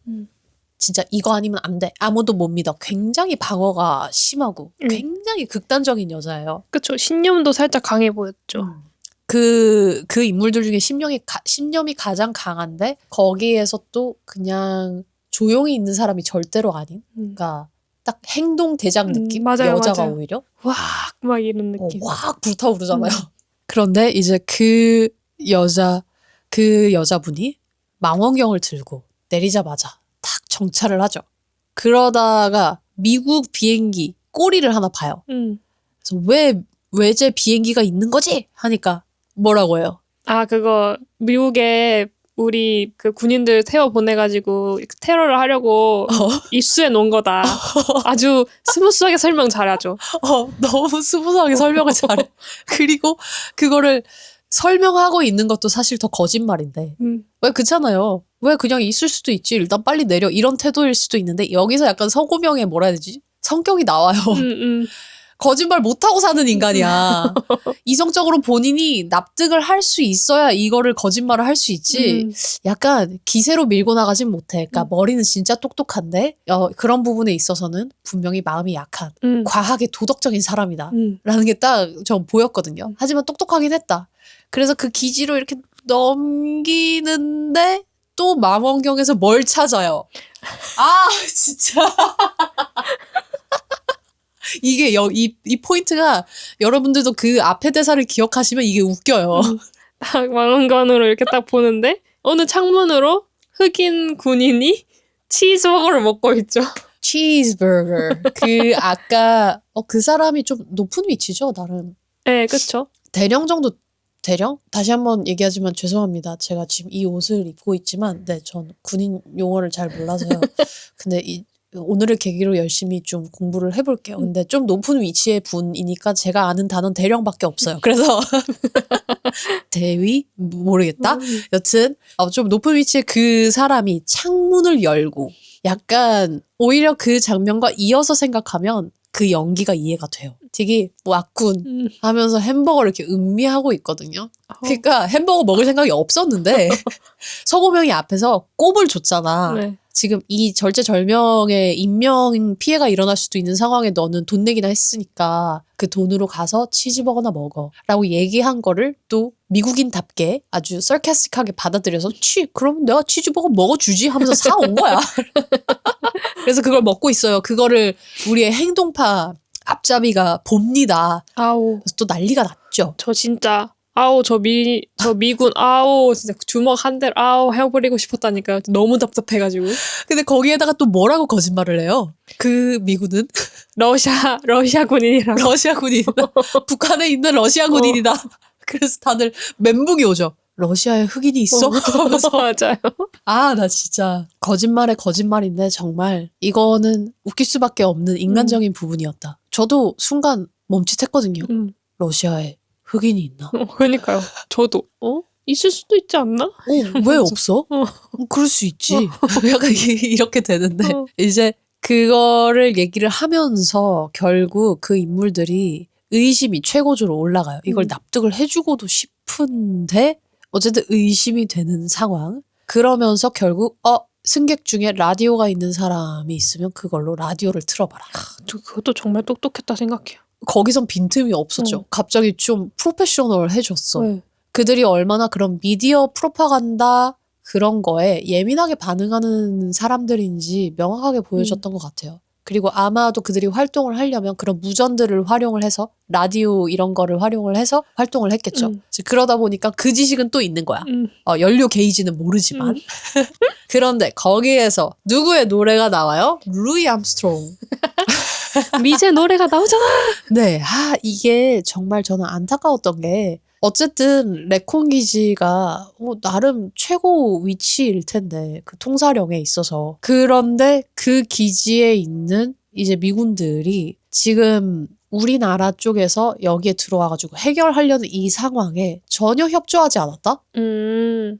진짜 이거 아니면 안 돼. 아무도 못 믿어. 굉장히 방어가 심하고 굉장히 극단적인 여자예요. 그쵸. 신념도 살짝 강해 보였죠. 그 인물들 중에 신념이 가장 강한데 거기에서 또 그냥 조용히 있는 사람이 절대로 아닌 그러니까 딱 행동 대장 느낌? 맞아요, 여자가 맞아요. 오히려 막 이런 느낌. 확 불타오르잖아요. 그런데 이제 그 여자분이 망원경을 들고 내리자마자 탁 정찰을 하죠. 그러다가 미국 비행기 꼬리를 하나 봐요. 그래서 왜 외제 비행기가 있는 거지? 하니까 뭐라고 해요? 아, 그거 미국에 우리 그 군인들 태워 보내가지고 테러를 하려고 입수해 놓은 거다. 아주 스무스하게 설명 잘하죠. 너무 스무스하게 설명을 잘해. 그리고 그거를 설명하고 있는 것도 사실 더 거짓말인데. 왜 그렇잖아요. 왜 그냥 있을 수도 있지. 일단 빨리 내려. 이런 태도일 수도 있는데 여기서 약간 서구명의 뭐라 해야 되지? 성격이 나와요. 거짓말 못하고 사는 인간이야. 이성적으로 본인이 납득을 할 수 있어야 이거를 거짓말을 할 수 있지. 약간 기세로 밀고 나가진 못해. 그러니까 머리는 진짜 똑똑한데 그런 부분에 있어서는 분명히 마음이 약한 과하게 도덕적인 사람이다. 라는 게 딱 전 보였거든요. 하지만 똑똑하긴 했다. 그래서 그 기지로 이렇게 넘기는데 또 망원경에서 뭘 찾아요. 아 진짜. 이게 이 포인트가 여러분들도 그 앞에 대사를 기억하시면 이게 웃겨요. 딱 망원경으로 이렇게 딱 보는데 어느 창문으로 흑인 군인이 치즈버거를 먹고 있죠. 치즈버거. 그 아까 그 사람이 좀 높은 위치죠, 나름. 네, 그쵸. 대령 정도 대령? 다시 한번 얘기하지만 죄송합니다. 제가 지금 이 옷을 입고 있지만 전 군인 용어를 잘 몰라서요. 근데 오늘을 계기로 열심히 좀 공부를 해볼게요. 근데 좀 높은 위치의 분이니까 제가 아는 단어는 대령밖에 없어요. 그래서 대위? 모르겠다. 여튼 좀 높은 위치의 그 사람이 창문을 열고 약간 오히려 그 장면과 이어서 생각하면 그 연기가 이해가 돼요. 되게 왔군 하면서 햄버거를 이렇게 음미하고 있거든요. 그러니까 햄버거 먹을 생각이 없었는데 서고명이 앞에서 꼽을 줬잖아. 네. 지금 이 절제절명의 인명 피해가 일어날 수도 있는 상황에 너는 돈 내기나 했으니까 그 돈으로 가서 치즈버거나 먹어 라고 얘기한 거를 또 미국인답게 아주 sarcastic하게 받아들여서 그럼 내가 치즈버거 먹어주지 하면서 사온 거야. 그래서 그걸 먹고 있어요. 그거를 우리의 행동파 앞잡이가 봅니다. 아우. 그래서 또 난리가 났죠. 저 진짜 저 미군 진짜 주먹 한 대로 해버리고 싶었다니까요. 너무 답답해가지고. 근데 거기에다가 또 뭐라고 거짓말을 해요? 그 미군은 러시아 군인이라고. 러시아 군인이다. 북한에 있는 러시아 군인이다. 그래서 다들 멘붕이 오죠. 러시아에 흑인이 있어? 하면서 맞아요. 나 진짜 거짓말에 거짓말인데 정말 이거는 웃길 수밖에 없는 인간적인 부분이었다. 저도 순간 멈칫했거든요. 러시아에 흑인이 있나? 그러니까요. 저도 있을 수도 있지 않나? 왜 없어? 그럴 수 있지. 약간 이렇게 되는데 이제 그거를 얘기를 하면서 결국 그 인물들이 의심이 최고조로 올라가요. 이걸 납득을 해주고도 싶은데 어쨌든 의심이 되는 상황. 그러면서 결국 승객 중에 라디오가 있는 사람이 있으면 그걸로 라디오를 틀어봐라. 저 그것도 정말 똑똑했다 생각해요. 거기선 빈틈이 없었죠. 갑자기 좀 프로페셔널해졌어. 그들이 얼마나 그런 미디어 프로파간다 그런 거에 예민하게 반응하는 사람들인지 명확하게 보여줬던 것 같아요. 그리고 아마도 그들이 활동을 하려면 그런 무전들을 활용을 해서 라디오 이런 거를 활용을 해서 활동을 했겠죠. 그러다 보니까 그 지식은 또 있는 거야. 연료 게이지는 모르지만. 그런데 거기에서 누구의 노래가 나와요? 루이 암스트롱. 미제 노래가 나오잖아. 네, 이게 정말 저는 안타까웠던 게 어쨌든 레콘 기지가 나름 최고 위치일 텐데 그 통사령에 있어서 그런데 그 기지에 있는 이제 미군들이 지금 우리나라 쪽에서 여기에 들어와가지고 해결하려는 이 상황에 전혀 협조하지 않았다?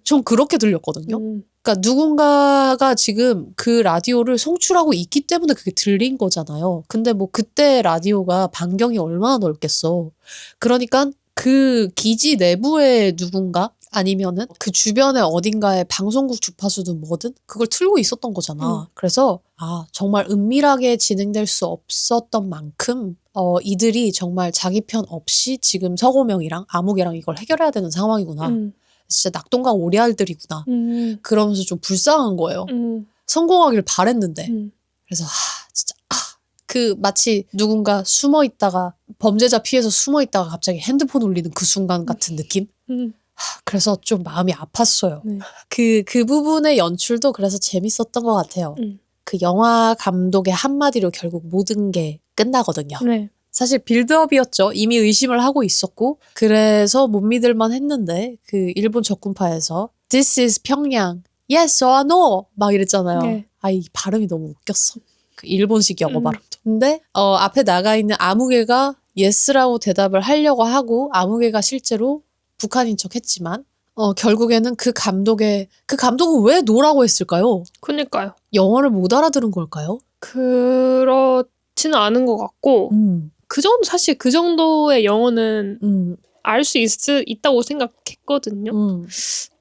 전 그렇게 들렸거든요. 그러니까 누군가가 지금 그 라디오를 송출하고 있기 때문에 그게 들린 거잖아요. 근데 뭐 그때 라디오가 반경이 얼마나 넓겠어. 그러니까 그 기지 내부에 누군가 아니면은 그 주변에 어딘가에 방송국 주파수든 뭐든 그걸 틀고 있었던 거잖아. 그래서 정말 은밀하게 진행될 수 없었던 만큼 이들이 정말 자기 편 없이 지금 서고명이랑 아무개랑 이걸 해결해야 되는 상황이구나. 진짜 낙동강 오리알들이구나. 그러면서 좀 불쌍한 거예요. 성공하길 바랬는데. 그래서 진짜 그 마치 누군가 숨어 있다가 범죄자 피해서 숨어 있다가 갑자기 핸드폰 울리는 그 순간 같은 느낌? 그래서 좀 마음이 아팠어요. 그 부분의 연출도 그래서 재밌었던 것 같아요. 그 영화 감독의 한마디로 결국 모든 게 끝나거든요. 네. 사실 빌드업이었죠. 이미 의심을 하고 있었고 그래서 못 믿을만 했는데 그 일본 적군파에서 This is 평양. Yes or no? 막 이랬잖아요. 네. 이 발음이 너무 웃겼어. 그 일본식 영어 발음도. 근데 앞에 나가 있는 아무개가 Yes라고 대답을 하려고 하고 아무개가 실제로 북한인 척 했지만 결국에는 그 감독은 왜 노라고 했을까요? 그니까요. 영어를 못 알아들은 걸까요? 그렇지는 않은 것 같고 사실 그 정도의 영어는 알 수 있다고 생각했거든요.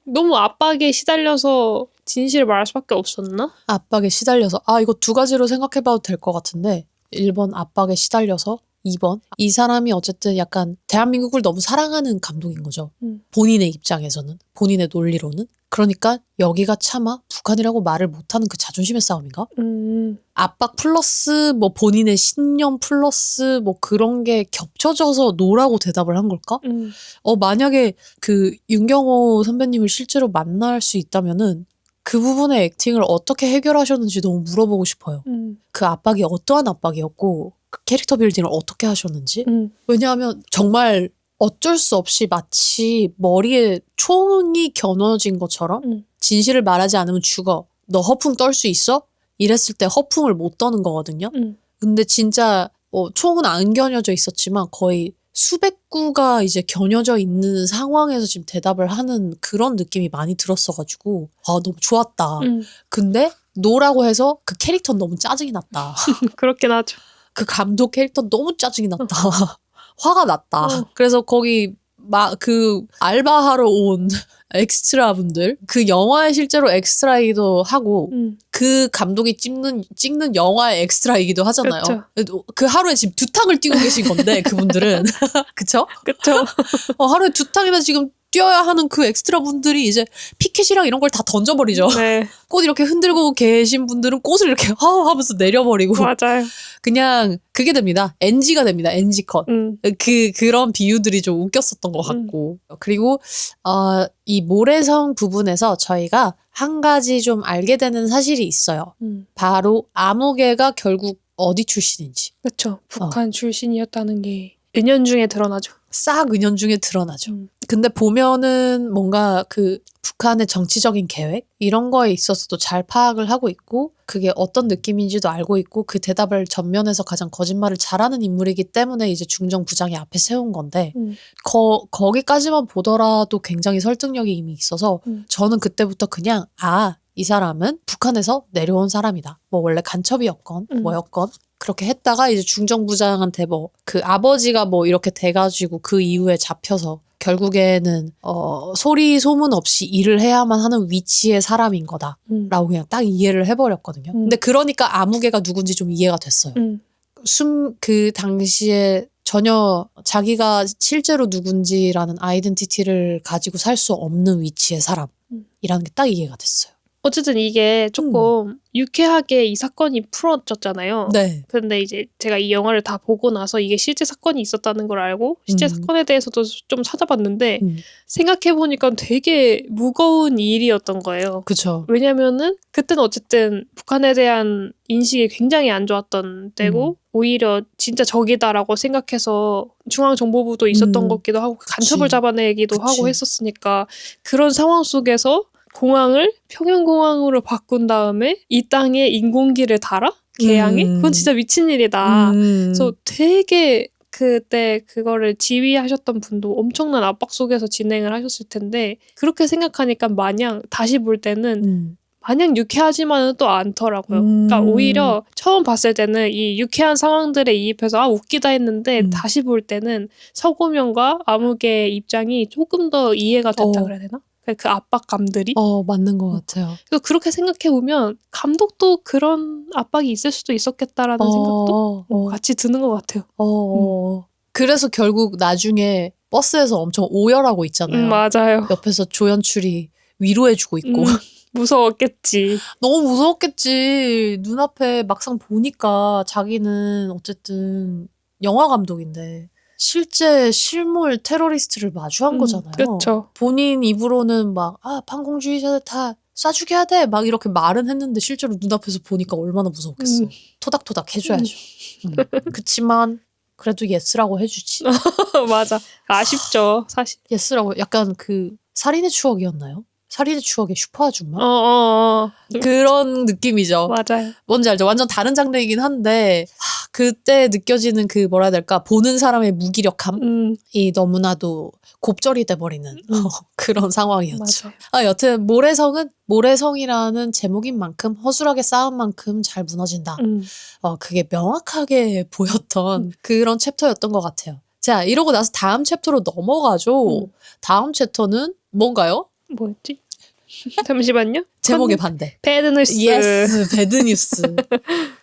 너무 압박에 시달려서 진실을 말할 수밖에 없었나? 압박에 시달려서 이거 두 가지로 생각해봐도 될 것 같은데 1번 압박에 시달려서 2번 이 사람이 어쨌든 약간 대한민국을 너무 사랑하는 감독인 거죠. 본인의 입장에서는 본인의 논리로는 그러니까 여기가 차마 북한이라고 말을 못하는 그 자존심의 싸움인가? 압박 플러스 뭐 본인의 신념 플러스 뭐 그런 게 겹쳐져서 노라고 대답을 한 걸까? 만약에 그 윤경호 선배님을 실제로 만날 수 있다면은 그 부분의 액팅을 어떻게 해결하셨는지 너무 물어보고 싶어요. 그 압박이 어떠한 압박이었고 그 캐릭터 빌딩을 어떻게 하셨는지. 왜냐하면 정말 어쩔 수 없이 마치 머리에 총이 겨눠진 것처럼 진실을 말하지 않으면 죽어. 너 허풍 떨 수 있어? 이랬을 때 허풍을 못 떠는 거거든요. 근데 진짜 총은 안 겨녀져 있었지만 거의 수백 구가 이제 겨녀져 있는 상황에서 지금 대답을 하는 그런 느낌이 많이 들었어가지고 너무 좋았다. 근데 노라고 해서 그 캐릭터는 너무 짜증이 났다. 그렇긴 하죠. 그 감독 캐릭터 너무 짜증이 났다. 화가 났다. 그래서 거기 그 알바하러 온 엑스트라 분들 그 영화에 실제로 엑스트라이기도 하고 그 감독이 찍는 영화의 엑스트라이기도 하잖아요. 그쵸. 그 하루에 지금 2탕을 뛰고 계신 건데 그분들은 그쵸? 그쵸. 하루에 2탕이나 지금 뛰어야 하는 그 엑스트라 분들이 이제 피켓이랑 이런 걸 다 던져버리죠. 네. 꽃 이렇게 흔들고 계신 분들은 꽃을 이렇게 하면서 내려버리고 맞아요. 그냥 그게 됩니다. NG가 됩니다. NG 컷. 그런 비유들이 좀 웃겼었던 것 같고. 그리고 이 모래성 부분에서 저희가 한 가지 좀 알게 되는 사실이 있어요. 바로 아무개가 결국 어디 출신인지. 그렇죠. 북한 출신이었다는 게 은연중에 드러나죠. 싹 은연중에 드러나죠. 근데 보면은 뭔가 그 북한의 정치적인 계획 이런 거에 있어서도 잘 파악을 하고 있고 그게 어떤 느낌인지도 알고 있고 그 대답을 전면에서 가장 거짓말을 잘하는 인물이기 때문에 이제 중정 부장이 앞에 세운 건데 거기까지만 보더라도 굉장히 설득력이 이미 있어서 저는 그때부터 그냥 이 사람은 북한에서 내려온 사람이다. 뭐 원래 간첩이었건 뭐였건 그렇게 했다가 이제 중정부장한테 뭐 그 아버지가 뭐 이렇게 돼가지고 그 이후에 잡혀서 결국에는 소리 소문 없이 일을 해야만 하는 위치의 사람인 거다라고 그냥 딱 이해를 해버렸거든요. 근데 그러니까 아무개가 누군지 좀 이해가 됐어요. 그 당시에 전혀 자기가 실제로 누군지라는 아이덴티티를 가지고 살 수 없는 위치의 사람이라는 게 딱 이해가 됐어요. 어쨌든 이게 조금 유쾌하게 이 사건이 풀어졌잖아요. 네. 근데 이제 제가 이 영화를 다 보고 나서 이게 실제 사건이 있었다는 걸 알고 실제 사건에 대해서도 좀 찾아봤는데 생각해보니까 되게 무거운 일이었던 거예요. 그쵸. 왜냐면은 그때는 어쨌든 북한에 대한 인식이 굉장히 안 좋았던 때고 오히려 진짜 적이다라고 생각해서 중앙정보부도 있었던 것 같기도 하고 간첩을 잡아내기도 하고 했었으니까 그런 상황 속에서 공항을 평양공항으로 바꾼 다음에 이 땅에 인공기를 달아? 개항에? 그건 진짜 미친 일이다. 그래서 되게 그때 그거를 지휘하셨던 분도 엄청난 압박 속에서 진행을 하셨을 텐데 그렇게 생각하니까 마냥 다시 볼 때는 마냥 유쾌하지만은 또 않더라고요. 그러니까 오히려 처음 봤을 때는 이 유쾌한 상황들에 이입해서 아 웃기다 했는데 다시 볼 때는 서고명과 암흑의 입장이 조금 더 이해가 됐다 그래야 되나? 그 압박감들이. 맞는 것 같아요. 그래서 그렇게 생각해보면 감독도 그런 압박이 있을 수도 있었겠다라는 생각도 같이 드는 것 같아요. 그래서 결국 나중에 버스에서 엄청 오열하고 있잖아요. 맞아요. 옆에서 조연출이 위로해주고 있고. 무서웠겠지. 너무 무서웠겠지. 눈앞에 막상 보니까 자기는 어쨌든 영화 감독인데 실제 실물 테러리스트를 마주한 거잖아요. 그렇죠. 본인 입으로는 막 반공주의자들 다 쏴 죽여야 돼 막 이렇게 말은 했는데 실제로 눈앞에서 보니까 얼마나 무서웠겠어. 토닥토닥 해줘야죠. 그치만 그래도 예스라고 해주지. 맞아. 아쉽죠, 사실. 예스라고 약간 그 살인의 추억이었나요? 살인의 추억의 슈퍼 아줌마? 그런 느낌이죠. 맞아요. 뭔지 알죠? 완전 다른 장르이긴 한데 그때 느껴지는 그 뭐라 해야 될까? 보는 사람의 무기력함이 너무나도 곱절이 돼버리는 그런 상황이었죠. 맞아요. 여튼 모래성이라는 제목인 만큼 허술하게 쌓은 만큼 잘 무너진다. 그게 명확하게 보였던 그런 챕터였던 것 같아요. 자, 이러고 나서 다음 챕터로 넘어가죠. 다음 챕터는 뭔가요? 뭐였지? 잠시만요. 제목의 반대. 배드뉴스. 예스, 배드뉴스.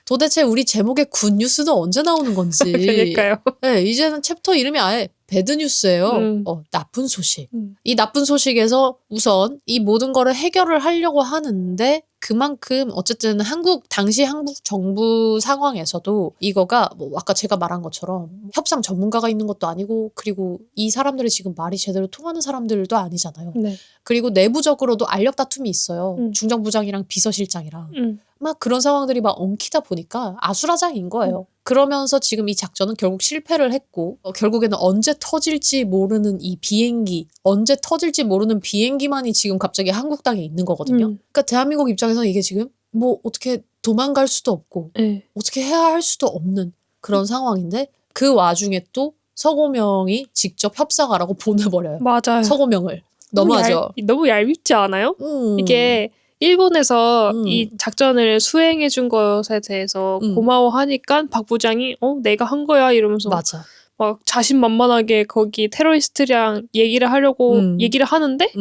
도대체 우리 제목의 굿뉴스는 언제 나오는 건지. 그러니까요. 네, 이제는 챕터 이름이 아예 배드뉴스예요. 나쁜 소식. 이 나쁜 소식에서 우선 이 모든 거를 해결을 하려고 하는데 그만큼 어쨌든 당시 한국 정부 상황에서도 이거가 뭐 아까 제가 말한 것처럼 협상 전문가가 있는 것도 아니고 그리고 이 사람들이 지금 말이 제대로 통하는 사람들도 아니잖아요. 네. 그리고 내부적으로도 알력 다툼이 있어요. 중정부장이랑 비서실장이랑. 막 그런 상황들이 막 엉키다 보니까 아수라장인 거예요. 그러면서 지금 이 작전은 결국 실패를 했고 결국에는 언제 터질지 모르는 이 비행기, 언제 터질지 모르는 비행기만이 지금 갑자기 한국 땅에 있는 거거든요. 그러니까 대한민국 입장에서는 이게 지금 뭐 어떻게 도망갈 수도 없고 어떻게 해야 할 수도 없는 그런 상황인데 그 와중에 또 서고명이 직접 협상하라고 보내버려요. 맞아요. 서고명을. 너무하죠. 너무 얄밉지 않아요? 이게 일본에서 이 작전을 수행해 준 것에 대해서 고마워하니까 박 부장이 내가 한 거야 이러면서 맞아. 막 자신만만하게 거기 테러리스트랑 얘기를 하려고 얘기를 하는데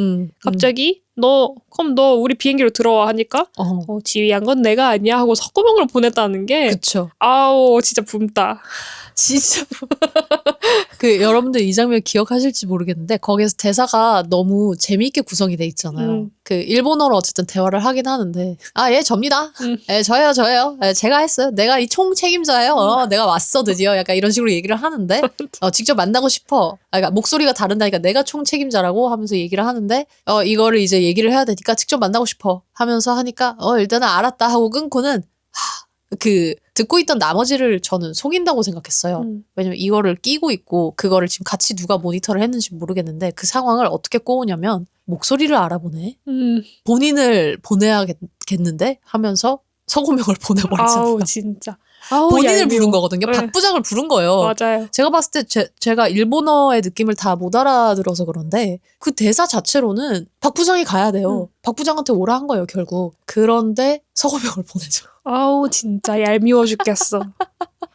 갑자기 그럼 너 우리 비행기로 들어와 하니까 지휘한 건 내가 아니야 하고 석고명을 보냈다는 게 그쵸. 아우 진짜 붐다. 진짜 여러분들 이 장면 기억하실지 모르겠는데 거기에서 대사가 너무 재미있게 구성이 돼 있잖아요. 그 일본어로 어쨌든 대화를 하긴 하는데 예 접니다. 예 저예요. 예, 제가 했어요. 내가 이 총 책임자예요. 내가 왔어 드디어. 약간 이런 식으로 얘기를 하는데 직접 만나고 싶어. 그러니까 목소리가 다른다니까 내가 총 책임자라고 하면서 얘기를 하는데 이거를 이제 얘기를 해야 되니까 직접 만나고 싶어 하면서 하니까 일단은 알았다 하고 끊고는 듣고 있던 나머지를 저는 속인다고 생각했어요. 왜냐면 이거를 끼고 있고 그거를 지금 같이 누가 모니터를 했는지 모르겠는데 그 상황을 어떻게 꼬우냐면 목소리를 알아보네. 본인을 보내야겠는데 하면서 서고명을 보내버리잖아요. 아우 진짜. 본인을 부른 거거든요. 박 부장을 부른 거예요. 맞아요. 제가 봤을 때 제가 일본어의 느낌을 다 못 알아들어서 그런데 그 대사 자체로는 박 부장이 가야 돼요. 박 부장한테 오라 한 거예요 결국. 그런데 서고명을 보내죠. 아우 진짜 얄미워 죽겠어.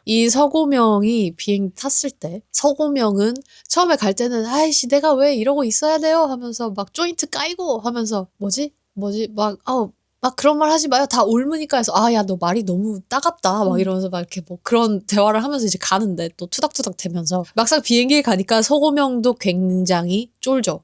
이 서고명이 비행 탔을 때 서고명은 처음에 갈 때는 아이씨 내가 왜 이러고 있어야 돼요 하면서 막 조인트 까이고 하면서 뭐지 막 그런 말 하지 마요. 다 옮으니까 해서 야 너 말이 너무 따갑다 막 이러면서 막 이렇게 뭐 그런 대화를 하면서 이제 가는데 또 투닥투닥 대면서 막상 비행기에 가니까 서고명도 굉장히 쫄죠.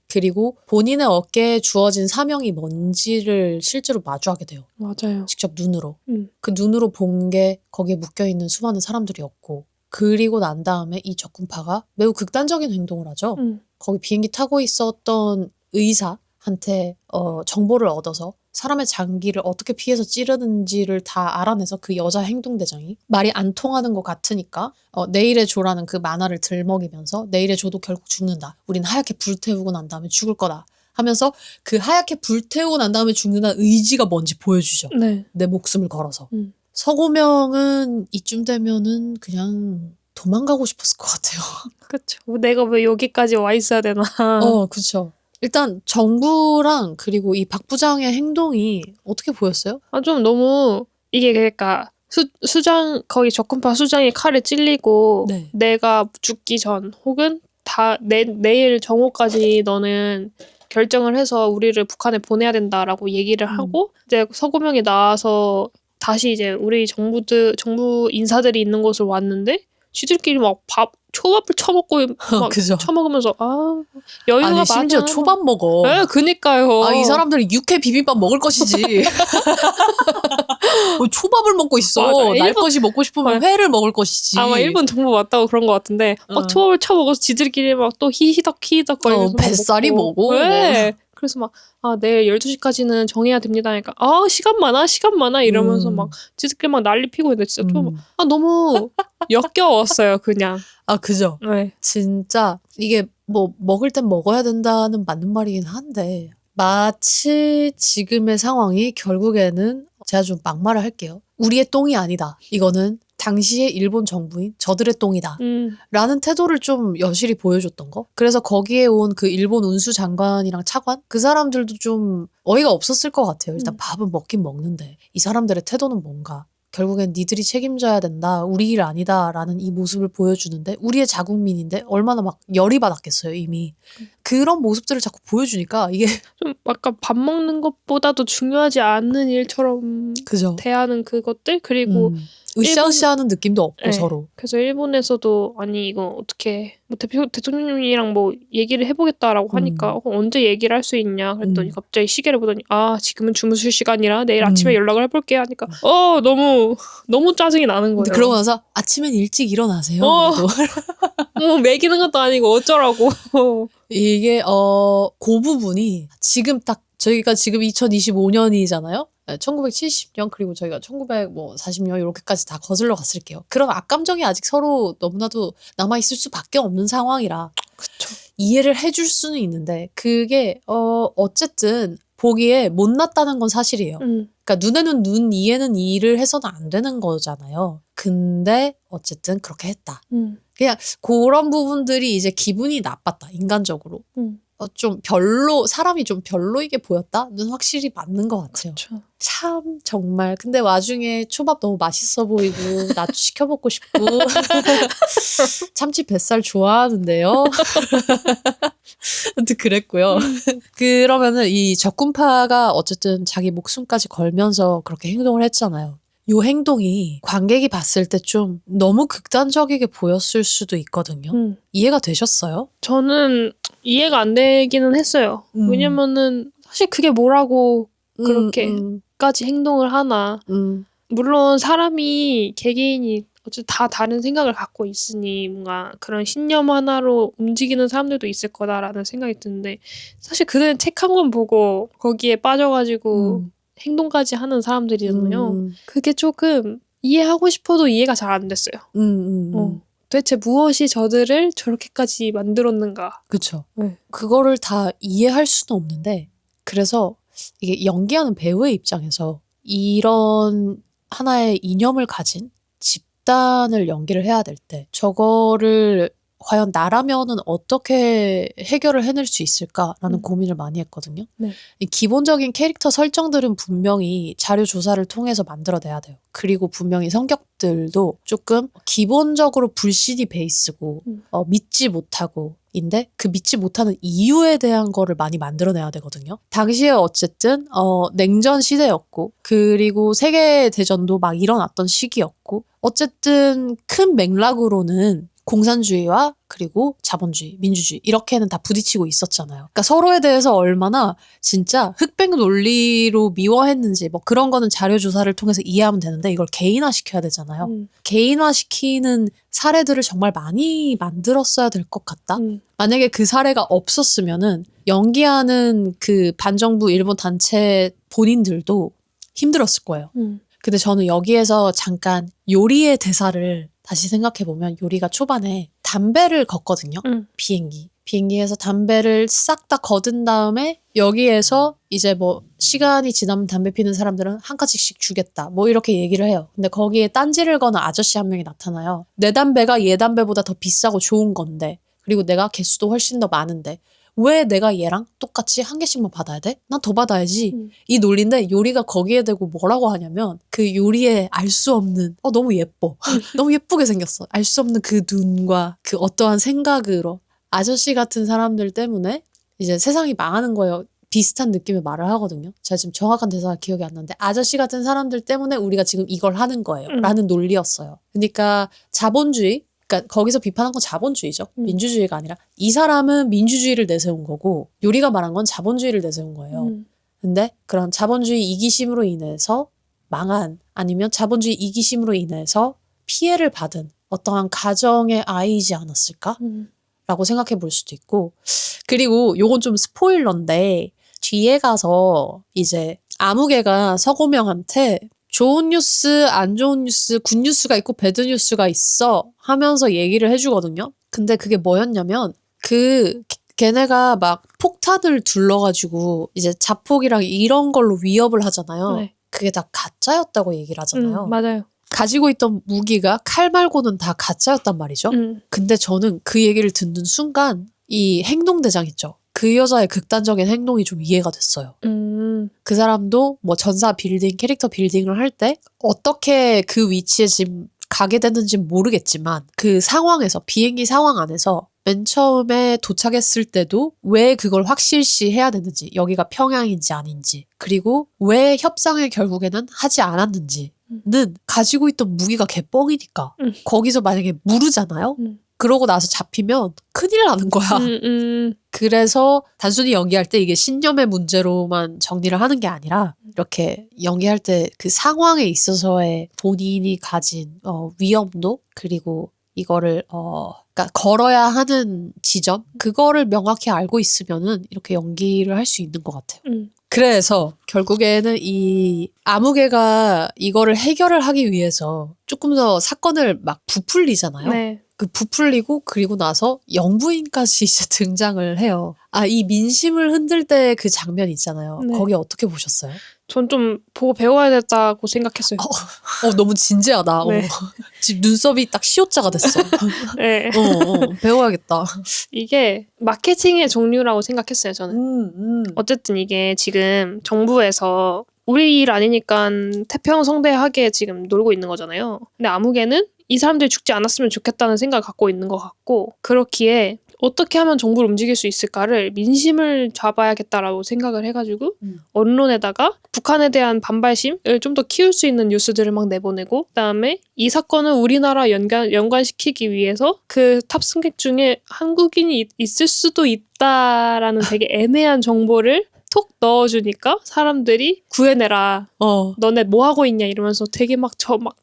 그리고 본인의 어깨에 주어진 사명이 뭔지를 실제로 마주하게 돼요. 맞아요. 직접 눈으로. 그 눈으로 본 게 거기에 묶여있는 수많은 사람들이었고 그리고 난 다음에 이 적군파가 매우 극단적인 행동을 하죠. 거기 비행기 타고 있었던 의사한테 정보를 얻어서 사람의 장기를 어떻게 피해서 찌르는지를 다 알아내서 그 여자 행동대장이 말이 안 통하는 것 같으니까 내일의 조라는 그 만화를 들먹이면서 내일의 조도 결국 죽는다. 우린 하얗게 불태우고 난 다음에 죽을 거다. 하면서 그 하얗게 불태우고 난 다음에 죽는다는 의지가 뭔지 보여주죠. 네. 내 목숨을 걸어서. 서고명은 이쯤 되면은 그냥 도망가고 싶었을 것 같아요. 그쵸. 내가 왜 여기까지 와 있어야 되나. 그쵸. 일단 정부랑 그리고 이 박 부장의 행동이 어떻게 보였어요? 좀 너무 이게 그러니까 수장 거기 적군파 수장이 칼에 찔리고 네. 내가 죽기 전 혹은 내일 정오까지 너는 결정을 해서 우리를 북한에 보내야 된다라고 얘기를 하고 이제 서구명이 나와서 다시 이제 우리 정부 인사들이 있는 곳을 왔는데 쥐들끼리 막 초밥을 처먹고 막 그죠. 처먹으면서 여유가 아니 심지어 많아. 초밥 먹어. 네, 그니까요. 이 사람들이 육회 비빔밥 먹을 것이지. 초밥을 먹고 있어. 맞아. 날 것이 먹고 싶으면 회를 먹을 것이지. 아마 일본 정부 맞다고 그런 것 같은데 막 초밥을 쳐먹어서 지들끼리 막 또 히히덕 거리면서 뱃살이 먹고. 네. 그래서 막 내일 12시까지는 정해야 됩니다 하니까 시간 많아 이러면서 막 지들끼리 막 난리 피고 있는데 진짜 좀 너무 역겨웠어요 그냥. 그죠. 네. 진짜 이게 뭐 먹을 땐 먹어야 된다는 맞는 말이긴 한데 마치 지금의 상황이 결국에는 제가 좀 막말을 할게요. 우리의 똥이 아니다. 이거는 당시의 일본 정부인 저들의 똥이다. 라는 태도를 좀 여실히 보여줬던 거. 그래서 거기에 온 그 일본 운수 장관이랑 차관? 그 사람들도 좀 어이가 없었을 것 같아요. 일단 밥은 먹긴 먹는데 이 사람들의 태도는 뭔가. 결국엔 니들이 책임져야 된다. 우리 일 아니다. 라는 이 모습을 보여주는데 우리의 자국민인데 얼마나 막 열이 받았겠어요. 이미. 그런 모습들을 자꾸 보여주니까 이게 좀 약간 밥 먹는 것보다도 중요하지 않는 일처럼 그죠. 대하는 그것들 그리고 으쌰으쌰하는 느낌도 없고 네. 서로. 그래서 일본에서도 아니 이거 어떻게 뭐 대통령님이랑 뭐 얘기를 해보겠다라고 하니까 언제 얘기를 할 수 있냐 그랬더니 갑자기 시계를 보더니 지금은 주무실 시간이라 내일 아침에 연락을 해볼게 하니까 너무 짜증이 나는 거예요. 그러고 나서 아침엔 일찍 일어나세요. 매기는 것도 아니고 어쩌라고. 이게 그 부분이 지금 딱 저희가 지금 2025년이잖아요. 1970년 그리고 저희가 1940년 이렇게까지 다 거슬러 갔을게요. 그런 악감정이 아직 서로 너무나도 남아있을 수밖에 없는 상황이라 그쵸. 이해를 해줄 수는 있는데 그게 어쨌든 보기에 못났다는 건 사실이에요. 그러니까 눈에는 눈, 이에는 이를 해서는 안 되는 거잖아요. 근데 어쨌든 그렇게 했다. 그냥 그런 부분들이 이제 기분이 나빴다. 인간적으로. 좀 사람이 좀 별로이게 보였다는 확실히 맞는 것 같아요. 그쵸. 참 정말 근데 와중에 초밥 너무 맛있어 보이고 나도 시켜 먹고 싶고 참치 뱃살 좋아하는데요. 아무튼 그랬고요. 그러면은 이 적군파가 어쨌든 자기 목숨까지 걸면서 그렇게 행동을 했잖아요. 요 행동이 관객이 봤을 때 좀 너무 극단적이게 보였을 수도 있거든요. 이해가 되셨어요? 저는 이해가 안 되기는 했어요. 왜냐면은 사실 그게 뭐라고 그렇게까지 행동을 하나. 물론 사람이 개개인이 어쨌든 다 다른 생각을 갖고 있으니 뭔가 그런 신념 하나로 움직이는 사람들도 있을 거다라는 생각이 드는데 사실 그들은 책 한 권 보고 거기에 빠져가지고 행동까지 하는 사람들이잖아요. 그게 조금 이해하고 싶어도 이해가 잘 안 됐어요. 도대체 무엇이 저들을 저렇게까지 만들었는가. 그쵸. 그거를 다 이해할 수는 없는데 그래서 이게 연기하는 배우의 입장에서 이런 하나의 이념을 가진 집단을 연기를 해야 될 때 저거를 과연 나라면은 어떻게 해결을 해낼 수 있을까라는 고민을 많이 했거든요. 네. 이 기본적인 캐릭터 설정들은 분명히 자료 조사를 통해서 만들어내야 돼요. 그리고 분명히 성격들도 조금 기본적으로 불신이 베이스고 믿지 못하고 인데 그 믿지 못하는 이유에 대한 거를 많이 만들어내야 되거든요. 당시에 어쨌든 냉전 시대였고 그리고 세계대전도 막 일어났던 시기였고 어쨌든 큰 맥락으로는 공산주의와 그리고 자본주의, 민주주의 이렇게는 다 부딪히고 있었잖아요. 그러니까 서로에 대해서 얼마나 진짜 흑백 논리로 미워했는지 뭐 그런 거는 자료 조사를 통해서 이해하면 되는데 이걸 개인화시켜야 되잖아요. 개인화시키는 사례들을 정말 많이 만들었어야 될 것 같다. 만약에 그 사례가 없었으면은 연기하는 그 반정부 일본 단체 본인들도 힘들었을 거예요. 근데 저는 여기에서 잠깐 요리의 대사를 다시 생각해보면 요리가 초반에 담배를 걷거든요. 비행기에서 담배를 싹 다 거둔 다음에 여기에서 이제 뭐 시간이 지나면 담배 피는 사람들은 한 가지씩 주겠다. 뭐 이렇게 얘기를 해요. 근데 거기에 딴지를 거는 아저씨 한 명이 나타나요. 내 담배가 얘 담배보다 더 비싸고 좋은 건데 그리고 내가 개수도 훨씬 더 많은데 왜 내가 얘랑 똑같이 한 개씩만 받아야 돼? 난 더 받아야지. 이 논리인데 요리가 거기에 대고 뭐라고 하냐면 그 요리에 알 수 없는 너무 예뻐. 너무 예쁘게 생겼어. 알 수 없는 그 눈과 그 어떠한 생각으로 아저씨 같은 사람들 때문에 이제 세상이 망하는 거예요. 비슷한 느낌의 말을 하거든요. 제가 지금 정확한 대사가 기억이 안 나는데 아저씨 같은 사람들 때문에 우리가 지금 이걸 하는 거예요. 라는 논리였어요. 그러니까 자본주의, 그러니까 거기서 비판한 건 자본주의죠. 민주주의가 아니라 이 사람은 민주주의를 내세운 거고 요리가 말한 건 자본주의를 내세운 거예요. 근데 그런 자본주의 이기심으로 인해서 망한 아니면 자본주의 이기심으로 인해서 피해를 받은 어떠한 가정의 아이이지 않았을까? 라고 생각해 볼 수도 있고 그리고 요건 좀 스포일러인데 뒤에 가서 이제 아무개가 서고명한테 좋은 뉴스, 안 좋은 뉴스, 굿뉴스가 있고 배드뉴스가 있어 하면서 얘기를 해주거든요. 근데 그게 뭐였냐면 걔네가 막 폭탄을 둘러가지고 이제 자폭이랑 이런 걸로 위협을 하잖아요. 네. 그게 다 가짜였다고 얘기를 하잖아요. 맞아요. 가지고 있던 무기가 칼 말고는 다 가짜였단 말이죠. 근데 저는 그 얘기를 듣는 순간 이 행동대장 있죠. 그 여자의 극단적인 행동이 좀 이해가 됐어요. 그 사람도 뭐 전사 빌딩, 캐릭터 빌딩을 할 때 어떻게 그 위치에 지금 가게 됐는지는 모르겠지만 그 상황에서 비행기 상황 안에서 맨 처음에 도착했을 때도 왜 그걸 확실시 해야 되는지 여기가 평양인지 아닌지 그리고 왜 협상을 결국에는 하지 않았는지 는 가지고 있던 무기가 개뻥이니까 거기서 만약에 무르잖아요? 그러고 나서 잡히면 큰일 나는 거야. 그래서 단순히 연기할 때 이게 신념의 문제로만 정리를 하는 게 아니라 이렇게 연기할 때 그 상황에 있어서의 본인이 가진 위험도 그리고 이거를 그러니까 걸어야 하는 지점 그거를 명확히 알고 있으면은 이렇게 연기를 할 수 있는 것 같아요. 그래서 결국에는 이 아무개가 이거를 해결을 하기 위해서 조금 더 사건을 막 부풀리잖아요. 네. 그 부풀리고 그리고 나서 영부인까지 이제 등장을 해요. 이 민심을 흔들 때 그 장면 있잖아요. 네. 거기 어떻게 보셨어요? 전 좀 보고 배워야겠다고 생각했어요. 너무 진지하다. 네. 지금 눈썹이 딱 시옷자가 됐어. 네. 배워야겠다. 이게 마케팅의 종류라고 생각했어요, 저는. 어쨌든 이게 지금 정부에서 우리 일 아니니까 태평성대하게 지금 놀고 있는 거잖아요. 근데 아무개는 이 사람들이 죽지 않았으면 좋겠다는 생각을 갖고 있는 것 같고 그렇기에 어떻게 하면 정부를 움직일 수 있을까를 민심을 잡아야겠다라고 생각을 해가지고 언론에다가 북한에 대한 반발심을 좀 더 키울 수 있는 뉴스들을 막 내보내고 그다음에 이 사건을 우리나라 연관시키기 위해서 그 탑승객 중에 한국인이 있을 수도 있다라는 되게 애매한 정보를 톡 넣어주니까 사람들이 구해내라. 너네 뭐 하고 있냐 이러면서 되게 막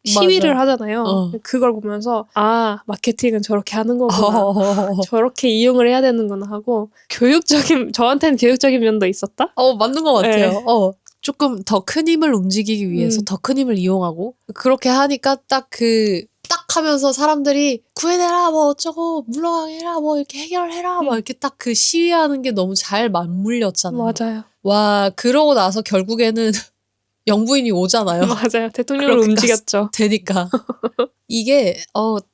시위를 맞아. 하잖아요. 그걸 보면서 마케팅은 저렇게 하는 거구나. 저렇게 이용을 해야 되는구나 하고 저한테는 교육적인 면도 있었다. 맞는 것 같아요. 네. 조금 더 큰 힘을 움직이기 위해서 더 큰 힘을 이용하고 그렇게 하니까 딱 하면서 사람들이 구해내라 뭐 어쩌고 물러가게라 뭐 이렇게 해결해라 뭐 이렇게 딱 그 시위하는 게 너무 잘 맞물렸잖아요. 맞아요. 와 그러고 나서 결국에는 영부인이 오잖아요. 맞아요. 대통령을 움직였죠. 되니까 이게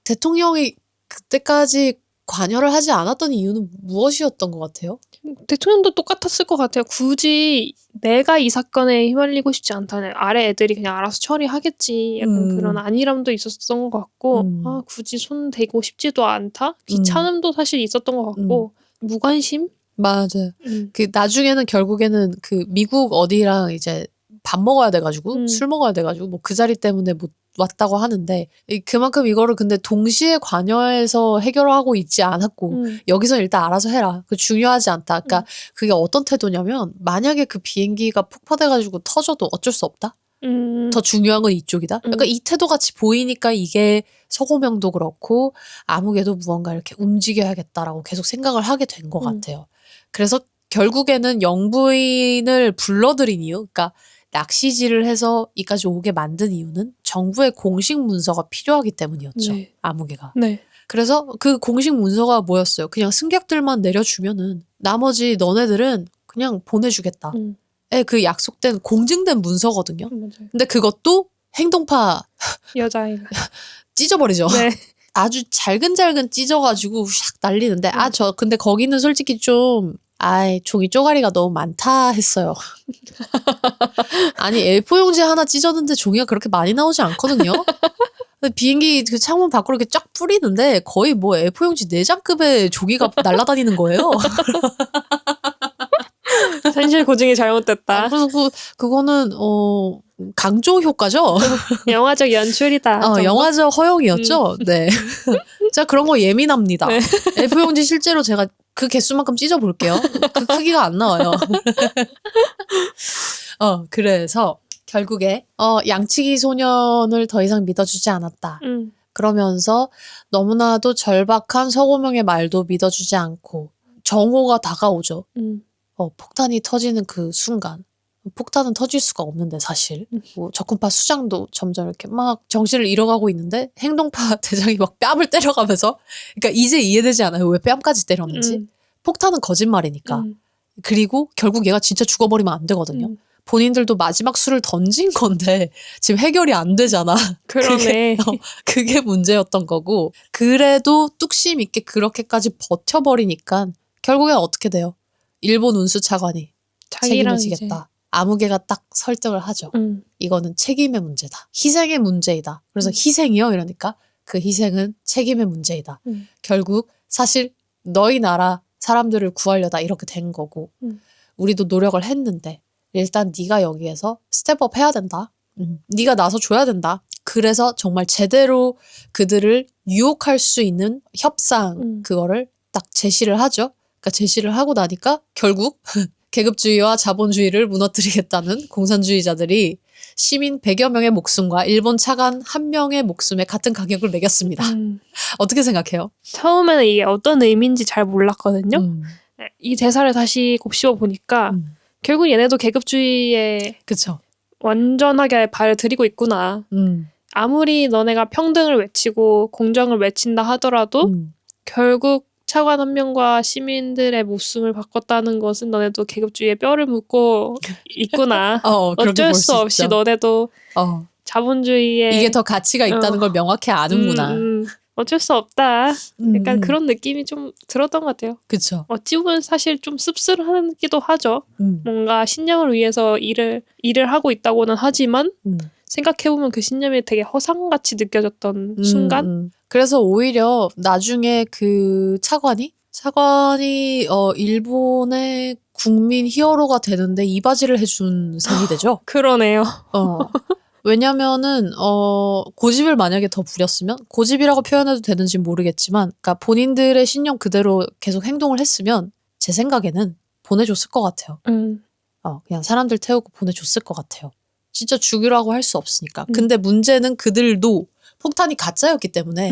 대통령이 그때까지 관여를 하지 않았던 이유는 무엇이었던 것 같아요? 대통령도 똑같았을 것 같아요. 굳이 내가 이 사건에 휘말리고 싶지 않다는 아래 애들이 그냥 알아서 처리하겠지. 약간 그런 안일함도 있었던 것 같고 굳이 손 대고 싶지도 않다. 귀찮음도 사실 있었던 것 같고 무관심? 맞아요. 나중에는 결국에는 미국 어디랑 이제 밥 먹어야 돼가지고 술 먹어야 돼가지고 뭐 그 자리 때문에 못 왔다고 하는데 그만큼 이거를 근데 동시에 관여해서 해결하고 있지 않았고 여기서 일단 알아서 해라. 중요하지 않다. 그러니까 그게 어떤 태도냐면 만약에 그 비행기가 폭파돼가지고 터져도 어쩔 수 없다. 더 중요한 건 이쪽이다. 그러니까 이 태도같이 보이니까 이게 서고명도 그렇고 아무개도 무언가 이렇게 움직여야겠다라고 계속 생각을 하게 된 것 같아요. 그래서 결국에는 영부인을 불러들인 이유, 그러니까 낚시질을 해서 이까지 오게 만든 이유는 정부의 공식 문서가 필요하기 때문이었죠. 네. 아무개가. 네. 그래서 그 공식 문서가 뭐였어요? 그냥 승객들만 내려주면은 나머지 너네들은 그냥 보내주겠다. 그 약속된 공증된 문서거든요. 맞아요. 근데 그것도 행동파 여자아이가. 찢어버리죠. 네. 아주 잘근잘근 찢어가지고 샥 날리는데 근데 거기는 솔직히 좀 종이 쪼가리가 너무 많다 했어요. 아니 A4 용지 하나 찢었는데 종이가 그렇게 많이 나오지 않거든요. 근데 비행기 그 창문 밖으로 이렇게 쫙 뿌리는데 거의 뭐 A4 용지 4장급의 종이가 날아다니는 거예요. 현실 고증이 잘못됐다. 그래서 그거는 강조 효과죠. 영화적 연출이다. 정도? 영화적 허용이었죠. 네. 제가 그런 거 예민합니다. 네. A4 용지 실제로 제가 그 개수만큼 찢어볼게요. 그 크기가 안 나와요. 그래서 결국에 양치기 소년을 더 이상 믿어주지 않았다. 그러면서 너무나도 절박한 서고명의 말도 믿어주지 않고 정오가 다가오죠. 폭탄이 터지는 그 순간. 폭탄은 터질 수가 없는데 사실 뭐 적군파 수장도 점점 이렇게 막 정신을 잃어가고 있는데 행동파 대장이 막 뺨을 때려가면서 그러니까 이제 이해되지 않아요. 왜 뺨까지 때렸는지. 폭탄은 거짓말이니까. 그리고 결국 얘가 진짜 죽어버리면 안 되거든요. 본인들도 마지막 수를 던진 건데 지금 해결이 안 되잖아. 그러네. 그게 문제였던 거고 그래도 뚝심 있게 그렇게까지 버텨버리니까 결국엔 어떻게 돼요? 일본 운수 차관이 책임을 지겠다. 아무개가 딱 설득을 하죠. 이거는 책임의 문제다. 희생의 문제이다. 그래서 희생이요? 이러니까 그 희생은 책임의 문제이다. 결국 사실 너희 나라 사람들을 구하려다 이렇게 된 거고 우리도 노력을 했는데 일단 네가 여기에서 스텝업 해야 된다. 네가 나서줘야 된다. 그래서 정말 제대로 그들을 유혹할 수 있는 협상 그거를 딱 제시를 하죠. 그러니까 제시를 하고 나니까 결국 계급주의와 자본주의를 무너뜨리겠다는 공산주의자들이 시민 100여 명의 목숨과 일본 차관 1명의 목숨에 같은 가격을 매겼습니다. 어떻게 생각해요? 처음에는 이게 어떤 의미인지 잘 몰랐거든요. 이 대사를 다시 곱씹어 보니까 결국 얘네도 계급주의에 그쵸. 완전하게 발을 들이고 있구나. 아무리 너네가 평등을 외치고 공정을 외친다 하더라도 결국 차관 1명과 시민들의 목숨을 바꿨다는 것은 너네도 계급주의에 뼈를 묻고 있구나. 어쩔 수 없이 너네도 자본주의에 이게 더 가치가 있다는 걸 명확히 아는구나. 어쩔 수 없다. 약간 그런 느낌이 좀 들었던 것 같아요. 그쵸. 어찌 보면 사실 좀 씁쓸하기도 하죠. 뭔가 신념을 위해서 일을 하고 있다고는 하지만 생각해보면 그 신념이 되게 허상같이 느껴졌던 순간? 그래서 오히려 나중에 그 차관이 일본의 국민 히어로가 되는데 이바지를 해준 셈이 되죠. 그러네요. 왜냐면은 고집을 만약에 더 부렸으면 고집이라고 표현해도 되는지 모르겠지만 그러니까 본인들의 신념 그대로 계속 행동을 했으면 제 생각에는 보내줬을 것 같아요. 그냥 사람들 태우고 보내줬을 것 같아요. 진짜 죽이라고 할 수 없으니까. 근데 문제는 그들도 폭탄이 가짜였기 때문에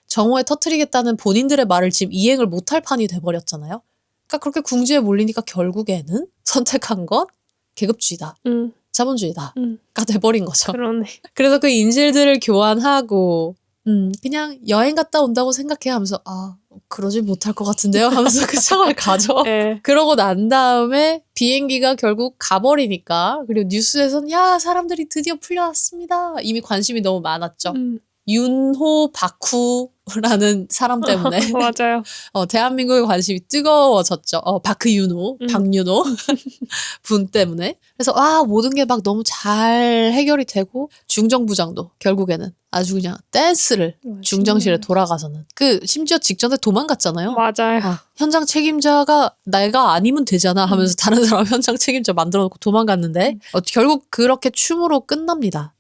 정오에 터뜨리겠다는 본인들의 말을 지금 이행을 못할 판이 돼버렸잖아요. 그러니까 그렇게 궁지에 몰리니까 결국에는 선택한 건 계급주의다. 자본주의다가 돼버린 거죠. 그러네. 그래서 그 인질들을 교환하고 그냥 여행 갔다 온다고 생각해 하면서 그러지 못할 것 같은데요 하면서 그 차를 가죠. 네. 그러고 난 다음에 비행기가 결국 가버리니까 그리고 뉴스에서는 야 사람들이 드디어 풀려났습니다. 이미 관심이 너무 많았죠. 윤호 바쿠라는 사람 때문에 맞아요. 대한민국의 관심이 뜨거워졌죠. 바크윤호, 박윤호 분 때문에. 그래서 모든 게 막 너무 잘 해결이 되고 중정부장도 결국에는 아주 그냥 댄스를 중정실에 돌아가서는 심지어 직전에 도망갔잖아요. 맞아요. 현장 책임자가 내가 아니면 되잖아 하면서 다른 사람 현장 책임자 만들어 놓고 도망갔는데 결국 그렇게 춤으로 끝납니다.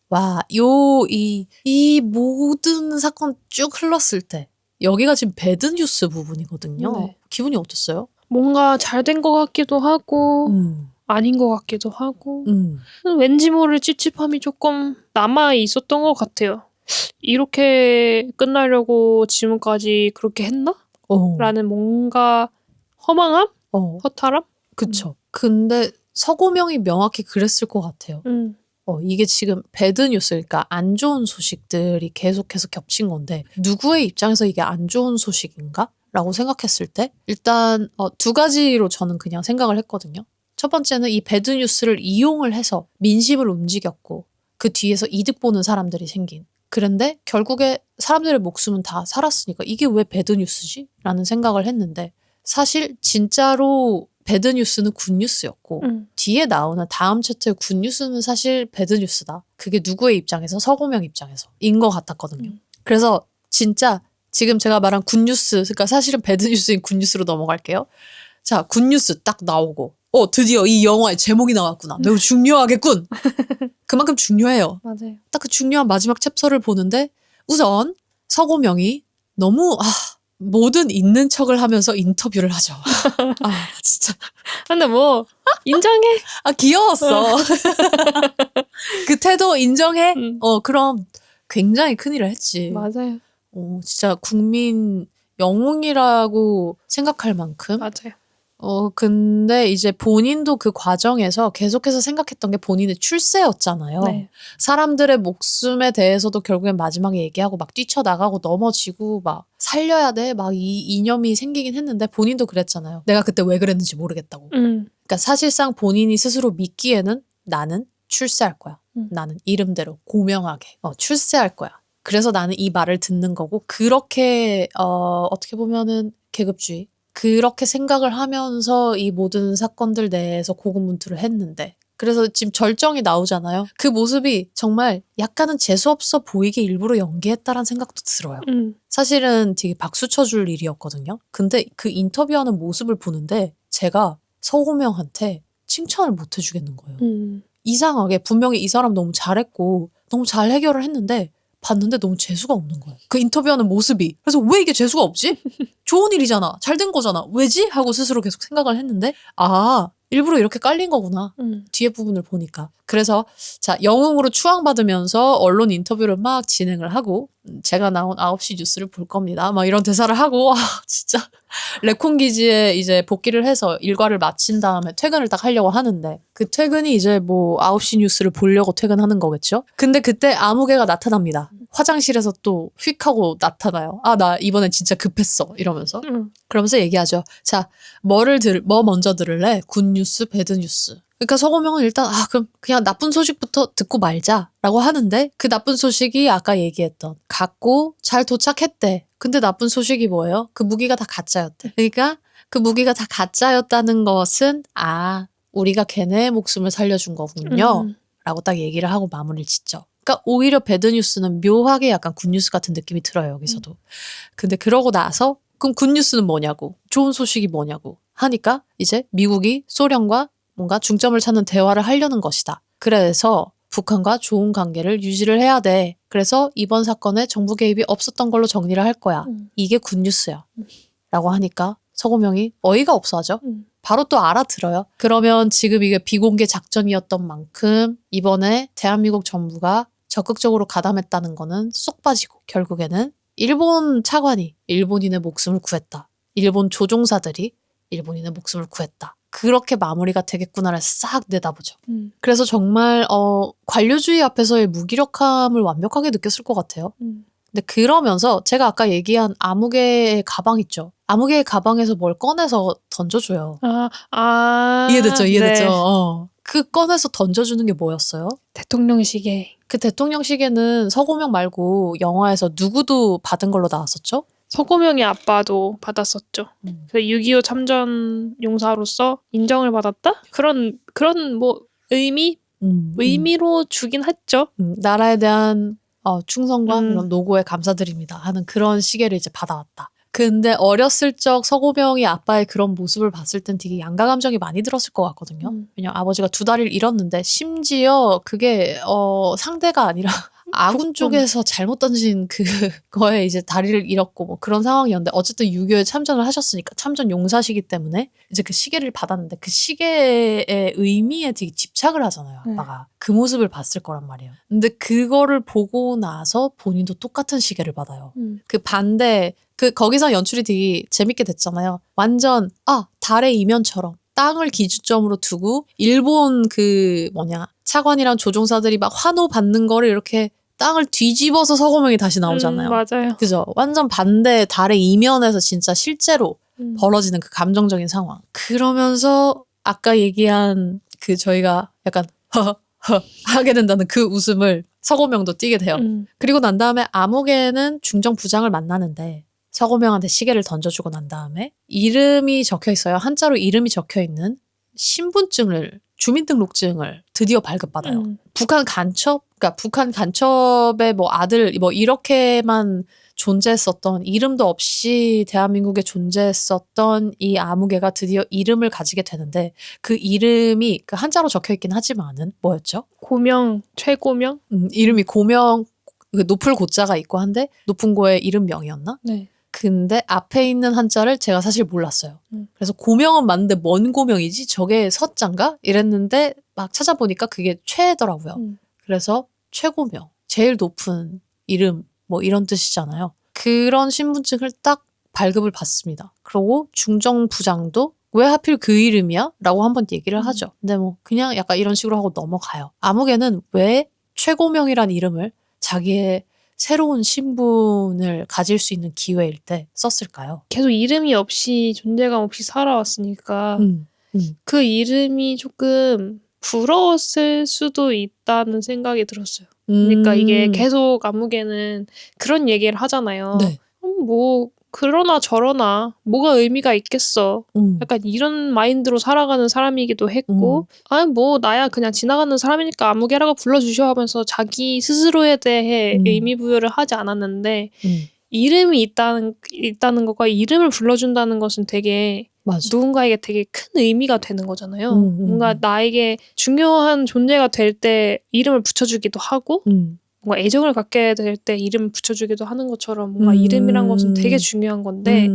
이 모든 사건 쭉 흘렀을 때 여기가 지금 배드뉴스 부분이거든요. 네. 기분이 어땠어요? 뭔가 잘 된 것 같기도 하고 아닌 것 같기도 하고 왠지 모를 찝찝함이 조금 남아 있었던 것 같아요. 이렇게 끝나려고 지금까지 그렇게 했나? 라는 뭔가 허망함? 허탈함? 그쵸. 근데 서고명이 명확히 그랬을 것 같아요. 이게 지금 배드뉴스, 그러니까 안 좋은 소식들이 계속해서 겹친 건데 누구의 입장에서 이게 안 좋은 소식인가? 라고 생각했을 때 일단 두 가지로 저는 그냥 생각을 했거든요. 첫 번째는 이 배드뉴스를 이용을 해서 민심을 움직였고 그 뒤에서 이득 보는 사람들이 생긴. 그런데 결국에 사람들의 목숨은 다 살았으니까 이게 왜 배드뉴스지? 라는 생각을 했는데 사실 진짜로 배드뉴스는 굿뉴스였고 뒤에 나오는 다음 챕터의 굿뉴스는 사실 배드뉴스다. 그게 누구의 입장에서? 서고명 입장에서 인 것 같았거든요. 그래서 진짜 지금 제가 말한 굿뉴스, 그러니까 사실은 배드뉴스인 굿뉴스로 넘어갈게요. 자, 굿뉴스 딱 나오고 드디어 이 영화의 제목이 나왔구나. 매우 중요하겠군. 그만큼 중요해요. 맞아요. 딱 그 중요한 마지막 챕터를 보는데 우선 서고명이 너무 뭐든 있는 척을 하면서 인터뷰를 하죠. 진짜. 근데 뭐 인정해. 귀여웠어. 그 태도 인정해? 그럼 굉장히 큰일을 했지. 맞아요. 진짜 국민 영웅이라고 생각할 만큼. 맞아요. 근데 이제 본인도 그 과정에서 계속해서 생각했던 게 본인의 출세였잖아요. 네. 사람들의 목숨에 대해서도 결국엔 마지막에 얘기하고 막 뛰쳐나가고 넘어지고 막 살려야 돼 막 이 이념이 생기긴 했는데 본인도 그랬잖아요. 내가 그때 왜 그랬는지 모르겠다고. 그러니까 사실상 본인이 스스로 믿기에는 나는 출세할 거야. 나는 이름대로 고명하게 출세할 거야. 그래서 나는 이 말을 듣는 거고 그렇게 어떻게 보면은 계급주의 그렇게 생각을 하면서 이 모든 사건들 내에서 고군분투를 했는데 그래서 지금 절정이 나오잖아요. 그 모습이 정말 약간은 재수없어 보이게 일부러 연기했다라는 생각도 들어요. 사실은 되게 박수 쳐줄 일이었거든요. 근데 그 인터뷰하는 모습을 보는데 제가 서고명한테 칭찬을 못 해주겠는 거예요. 이상하게 분명히 이 사람 너무 잘했고 너무 잘 해결을 했는데 봤는데 너무 재수가 없는 거예요. 그 인터뷰하는 모습이. 그래서 왜 이게 재수가 없지? 좋은 일이잖아. 잘 된 거잖아. 왜지? 하고 스스로 계속 생각을 했는데 일부러 이렇게 깔린 거구나. 뒤에 부분을 보니까. 그래서 자 영웅으로 추앙받으면서 언론 인터뷰를 막 진행을 하고 제가 나온 9시 뉴스를 볼 겁니다. 막 이런 대사를 하고 진짜 레콘기지에 이제 복귀를 해서 일과를 마친 다음에 퇴근을 딱 하려고 하는데 그 퇴근이 이제 뭐 9시 뉴스를 보려고 퇴근하는 거겠죠? 근데 그때 아무개가 나타납니다. 화장실에서 또 휙 하고 나타나요. 나 이번엔 진짜 급했어. 이러면서. 그러면서 얘기하죠. 자, 뭐 먼저 들을래? 굿뉴스, 배드뉴스. 그러니까 서고명은 일단 그럼 그냥 나쁜 소식부터 듣고 말자라고 하는데 그 나쁜 소식이 아까 얘기했던 갔고 잘 도착했대. 근데 나쁜 소식이 뭐예요? 그 무기가 다 가짜였대. 그러니까 그 무기가 다 가짜였다는 것은 우리가 걔네의 목숨을 살려준 거군요. 라고 딱 얘기를 하고 마무리를 짓죠. 그러니까 오히려 배드뉴스는 묘하게 약간 굿뉴스 같은 느낌이 들어요. 여기서도. 근데 그러고 나서 그럼 굿뉴스는 뭐냐고 좋은 소식이 뭐냐고 하니까 이제 미국이 소련과 뭔가 중점을 찾는 대화를 하려는 것이다. 그래서 북한과 좋은 관계를 유지를 해야 돼. 그래서 이번 사건에 정부 개입이 없었던 걸로 정리를 할 거야. 이게 굿뉴스야. 라고 하니까 서고명이 어이가 없어 하죠. 바로 또 알아들어요. 그러면 지금 이게 비공개 작전이었던 만큼 이번에 대한민국 정부가 적극적으로 가담했다는 거는 쏙 빠지고 결국에는 일본 차관이 일본인의 목숨을 구했다. 일본 조종사들이 일본인의 목숨을 구했다. 그렇게 마무리가 되겠구나를 싹 내다보죠. 그래서 정말 관료주의 앞에서의 무기력함을 완벽하게 느꼈을 것 같아요. 근데 그러면서 제가 아까 얘기한 아무개의 가방 있죠. 아무개의 가방에서 뭘 꺼내서 던져줘요. 이해됐죠? 이해됐죠? 네. 그 꺼내서 던져주는 게 뭐였어요? 대통령 시계. 그 대통령 시계는 서고명 말고 영화에서 누구도 받은 걸로 나왔었죠? 서고명의 아빠도 받았었죠. 그래서 6.25 참전 용사로서 인정을 받았다? 그런 뭐 의미로 주긴 했죠. 나라에 대한 충성과 이런 노고에 감사드립니다 하는 그런 시계를 이제 받아왔다. 근데 어렸을 적 서고명이 아빠의 그런 모습을 봤을 땐 되게 양가 감정이 많이 들었을 것 같거든요. 왜냐면 아버지가 2다리를 잃었는데 심지어 그게 상대가 아니라 아군 쪽에서 잘못 던진 그거에 이제 다리를 잃었고 뭐 그런 상황이었는데 어쨌든 6.25에 참전을 하셨으니까 참전 용사시기 때문에 이제 그 시계를 받았는데 그 시계의 의미에 되게 집착을 하잖아요. 아빠가. 그 모습을 봤을 거란 말이에요. 근데 그거를 보고 나서 본인도 똑같은 시계를 받아요. 그 반대 거기서 연출이 되게 재밌게 됐잖아요. 완전 달의 이면처럼 땅을 기준점으로 두고 일본 차관이랑 조종사들이 막 환호 받는 거를 이렇게 땅을 뒤집어서 서고명이 다시 나오잖아요. 맞아요. 그죠? 완전 반대 달의 이면에서 진짜 실제로 벌어지는 그 감정적인 상황. 그러면서 아까 얘기한 그 저희가 약간 하게 된다는 그 웃음을 서고명도 띠게 돼요. 그리고 난 다음에 아무개는 중정 부장을 만나는데 서고명한테 시계를 던져주고 난 다음에 이름이 적혀 있어요. 한자로 이름이 적혀 있는 신분증을, 주민등록증을 드디어 발급받아요. 북한 간첩의 뭐 아들 뭐 이렇게만 존재했었던, 이름도 없이 대한민국에 존재했었던 이 아무개가 드디어 이름을 가지게 되는데, 그 이름이 그 한자로 적혀 있긴 하지만은 뭐였죠? 고명, 최고명? 이름이 고명, 그 높을 고자가 있고 한데 높은 고의 이름명이었나? 네. 근데 앞에 있는 한자를 제가 사실 몰랐어요. 그래서 고명은 맞는데 뭔 고명이지? 저게 서자인가? 이랬는데 막 찾아보니까 그게 최더라고요. 그래서 최고명, 제일 높은 이름 뭐 이런 뜻이잖아요. 그런 신분증을 딱 발급을 받습니다. 그리고 중정부장도 왜 하필 그 이름이야? 라고 한번 얘기를 하죠. 근데 뭐 그냥 약간 이런 식으로 하고 넘어가요. 아무개는 왜 최고명이란 이름을 자기의 새로운 신분을 가질 수 있는 기회일 때 썼을까요? 계속 이름이 없이, 존재감 없이 살아왔으니까 그 이름이 조금 부러웠을 수도 있다는 생각이 들었어요. 그러니까 이게 계속 아무개는 그런 얘기를 하잖아요. 네. 뭐 그러나 저러나 뭐가 의미가 있겠어. 약간 이런 마인드로 살아가는 사람이기도 했고, 아니 뭐 나야 그냥 지나가는 사람이니까 아무개라고 불러주셔 하면서 자기 스스로에 대해 의미 부여를 하지 않았는데, 이름이 있다는 것과 이름을 불러준다는 것은 되게 맞아. 누군가에게 되게 큰 의미가 되는 거잖아요. 뭔가 나에게 중요한 존재가 될 때 이름을 붙여주기도 하고, 뭔가 애정을 갖게 될 때 이름을 붙여주기도 하는 것처럼 뭔가 이름이란 것은 되게 중요한 건데,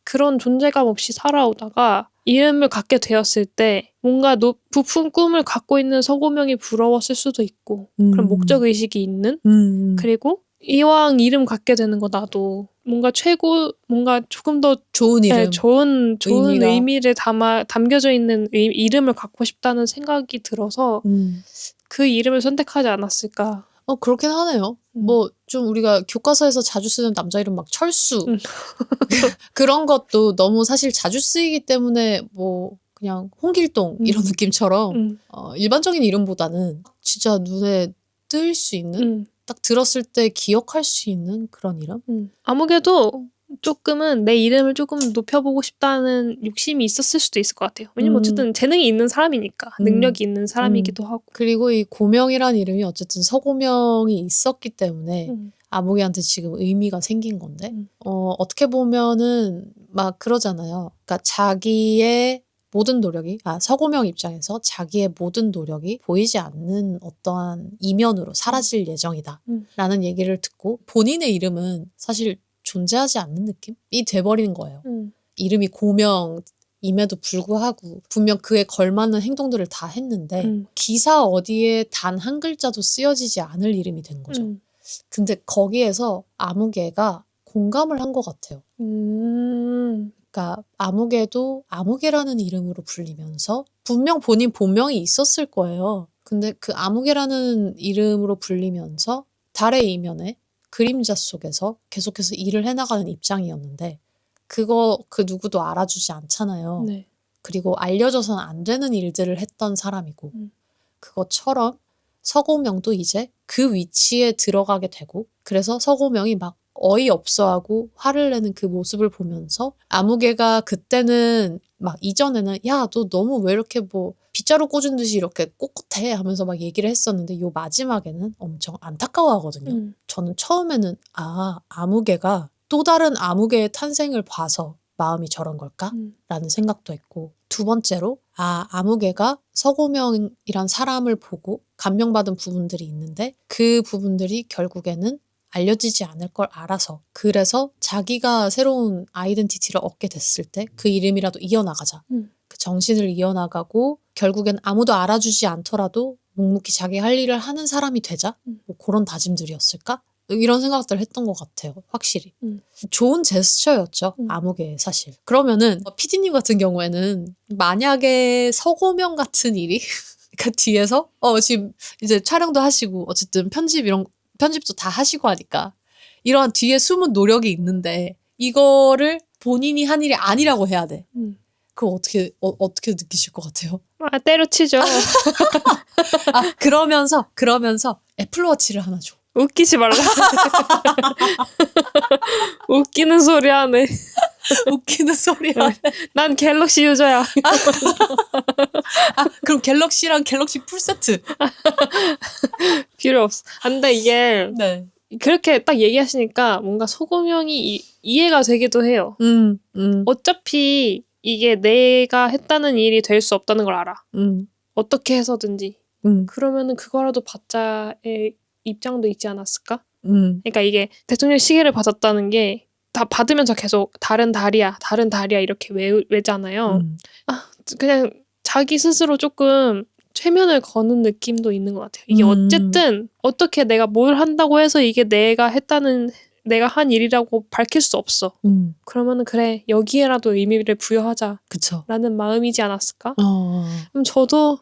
그런 존재감 없이 살아오다가 이름을 갖게 되었을 때 뭔가 부푼 꿈을 갖고 있는 서고명이 부러웠을 수도 있고, 그런 목적의식이 있는, 그리고 이왕 이름 갖게 되는 거 나도 뭔가 뭔가 조금 더 좋은 이름, 네, 좋은 의미가. 의미를 담겨져 있는 이름을 갖고 싶다는 생각이 들어서 그 이름을 선택하지 않았을까. 그렇긴 하네요. 뭐 좀 우리가 교과서에서 자주 쓰는 남자 이름 막 철수 그런 것도 너무 사실 자주 쓰이기 때문에 뭐 그냥 홍길동 이런 느낌처럼 일반적인 이름보다는 진짜 눈에 뜰 수 있는, 딱 들었을 때 기억할 수 있는 그런 이름? 아무개도 조금은 내 이름을 조금 높여보고 싶다는 욕심이 있었을 수도 있을 것 같아요. 왜냐면 어쨌든 재능이 있는 사람이니까, 능력이 있는 사람이기도 하고. 그리고 이 고명이란 이름이 어쨌든 서고명이 있었기 때문에 아무개한테 지금 의미가 생긴 건데, 어떻게 보면은 막 그러잖아요. 그러니까 자기의 모든 노력이, 서고명 입장에서 자기의 모든 노력이 보이지 않는 어떠한 이면으로 사라질 예정이다 라는 얘기를 듣고 본인의 이름은 사실 존재하지 않는 느낌이 돼버리는 거예요. 이름이 고명임에도 불구하고 분명 그에 걸맞는 행동들을 다 했는데 기사 어디에 단 한 글자도 쓰여지지 않을 이름이 된 거죠. 근데 거기에서 아무개가 공감을 한 것 같아요. 그러니까 아무개도 아무개라는 이름으로 불리면서 분명 본인 본명이 있었을 거예요. 근데 그 아무개라는 이름으로 불리면서 달의 이면에 그림자 속에서 계속해서 일을 해나가는 입장이었는데 그 누구도 알아주지 않잖아요. 네. 그리고 알려져서는 안 되는 일들을 했던 사람이고 그것처럼 서고명도 이제 그 위치에 들어가게 되고, 그래서 서고명이 막 어이없어하고 화를 내는 그 모습을 보면서 아무개가 그때는 막 이전에는 야, 너 너무 왜 이렇게 뭐 빗자루 꽂은 듯이 이렇게 꼿꼿해 하면서 막 얘기를 했었는데 요 마지막에는 엄청 안타까워하거든요. 저는 처음에는 아무개가 또 다른 아무개의 탄생을 봐서 마음이 저런 걸까? 라는 생각도 했고, 두 번째로 아무개가 서고명이란 사람을 보고 감명받은 부분들이 있는데 그 부분들이 결국에는 알려지지 않을 걸 알아서, 그래서 자기가 새로운 아이덴티티를 얻게 됐을 때 그 이름이라도 이어나가자. 그 정신을 이어나가고 결국엔 아무도 알아주지 않더라도 묵묵히 자기 할 일을 하는 사람이 되자. 뭐 그런 다짐들이었을까? 이런 생각들을 했던 것 같아요. 확실히. 좋은 제스처였죠. 음. 암흑의 사실. 그러면은 PD님 같은 경우에는 만약에 서고명 같은 일이 그러니까 뒤에서 지금 이제 촬영도 하시고 어쨌든 편집도 다 하시고 하니까 이러한 뒤에 숨은 노력이 있는데 이거를 본인이 한 일이 아니라고 해야 돼. 그럼 어떻게 느끼실 것 같아요? 아, 때려치죠. 그러면서 애플워치를 하나 줘. 웃기지 말라. 웃기는 소리 하네. 웃기는 소리야. 난 갤럭시 유저야. 그럼 갤럭시랑 갤럭시 풀세트. 필요 없어. 근데 이게 네. 그렇게 딱 얘기하시니까 뭔가 소고명이 이해가 되기도 해요. 어차피 이게 내가 했다는 일이 될 수 없다는 걸 알아. 어떻게 해서든지. 그러면은 그거라도 받자의 입장도 있지 않았을까? 그러니까 이게 대통령 시계를 받았다는 게 다 받으면서 계속 다른 달이야 이렇게 외잖아요. 그냥 자기 스스로 조금 최면을 거는 느낌도 있는 것 같아요. 이게 어쨌든 어떻게 내가 뭘 한다고 해서 이게 내가 한 일이라고 밝힐 수 없어. 그러면은 그래 여기에라도 의미를 부여하자. 그쵸. 라는 마음이지 않았을까? 그럼 저도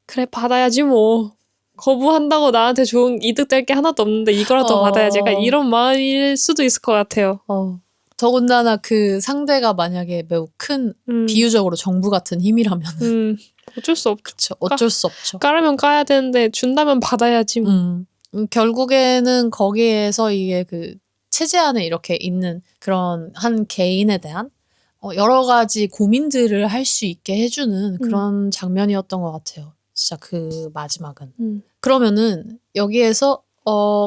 그래 받아야지 뭐. 거부한다고 나한테 좋은 이득 될 게 하나도 없는데 이거라도 받아야지. 약간 이런 마음일 수도 있을 것 같아요. 더군다나 그 상대가 만약에 매우 큰 비유적으로 정부 같은 힘이라면 어쩔 수 없죠. 그쵸. 어쩔 수 없죠. 까라면 까야 되는데 준다면 받아야지. 결국에는 거기에서 이게 그 체제 안에 이렇게 있는 그런 한 개인에 대한 여러 가지 고민들을 할 수 있게 해주는 그런 장면이었던 것 같아요. 진짜 그 마지막은. 그러면은 여기에서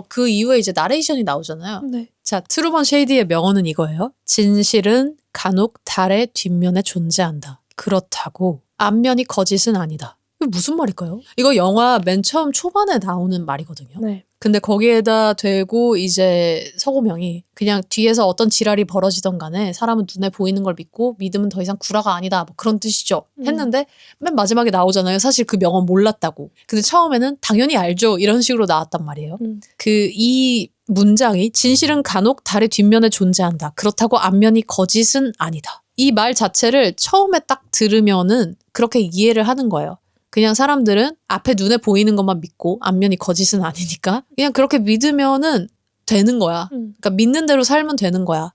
그 이후에 이제 나레이션이 나오잖아요. 네. 자, 트루먼 쉐이디의 명언은 이거예요. 진실은 간혹 달의 뒷면에 존재한다. 그렇다고 앞면이 거짓은 아니다. 이게 무슨 말일까요? 이거 영화 맨 처음 초반에 나오는 말이거든요. 네. 근데 거기에다 대고 이제 서고명이 그냥 뒤에서 어떤 지랄이 벌어지던 간에 사람은 눈에 보이는 걸 믿고 믿으면 더 이상 구라가 아니다. 뭐 그런 뜻이죠. 했는데 맨 마지막에 나오잖아요. 사실 그 명언 몰랐다고. 근데 처음에는 당연히 알죠. 이런 식으로 나왔단 말이에요. 이 문장이 진실은 간혹 달의 뒷면에 존재한다. 그렇다고 앞면이 거짓은 아니다. 이 말 자체를 처음에 딱 들으면은 그렇게 이해를 하는 거예요. 그냥 사람들은 앞에 눈에 보이는 것만 믿고 앞면이 거짓은 아니니까 그냥 그렇게 믿으면은 되는 거야. 그러니까 믿는 대로 살면 되는 거야.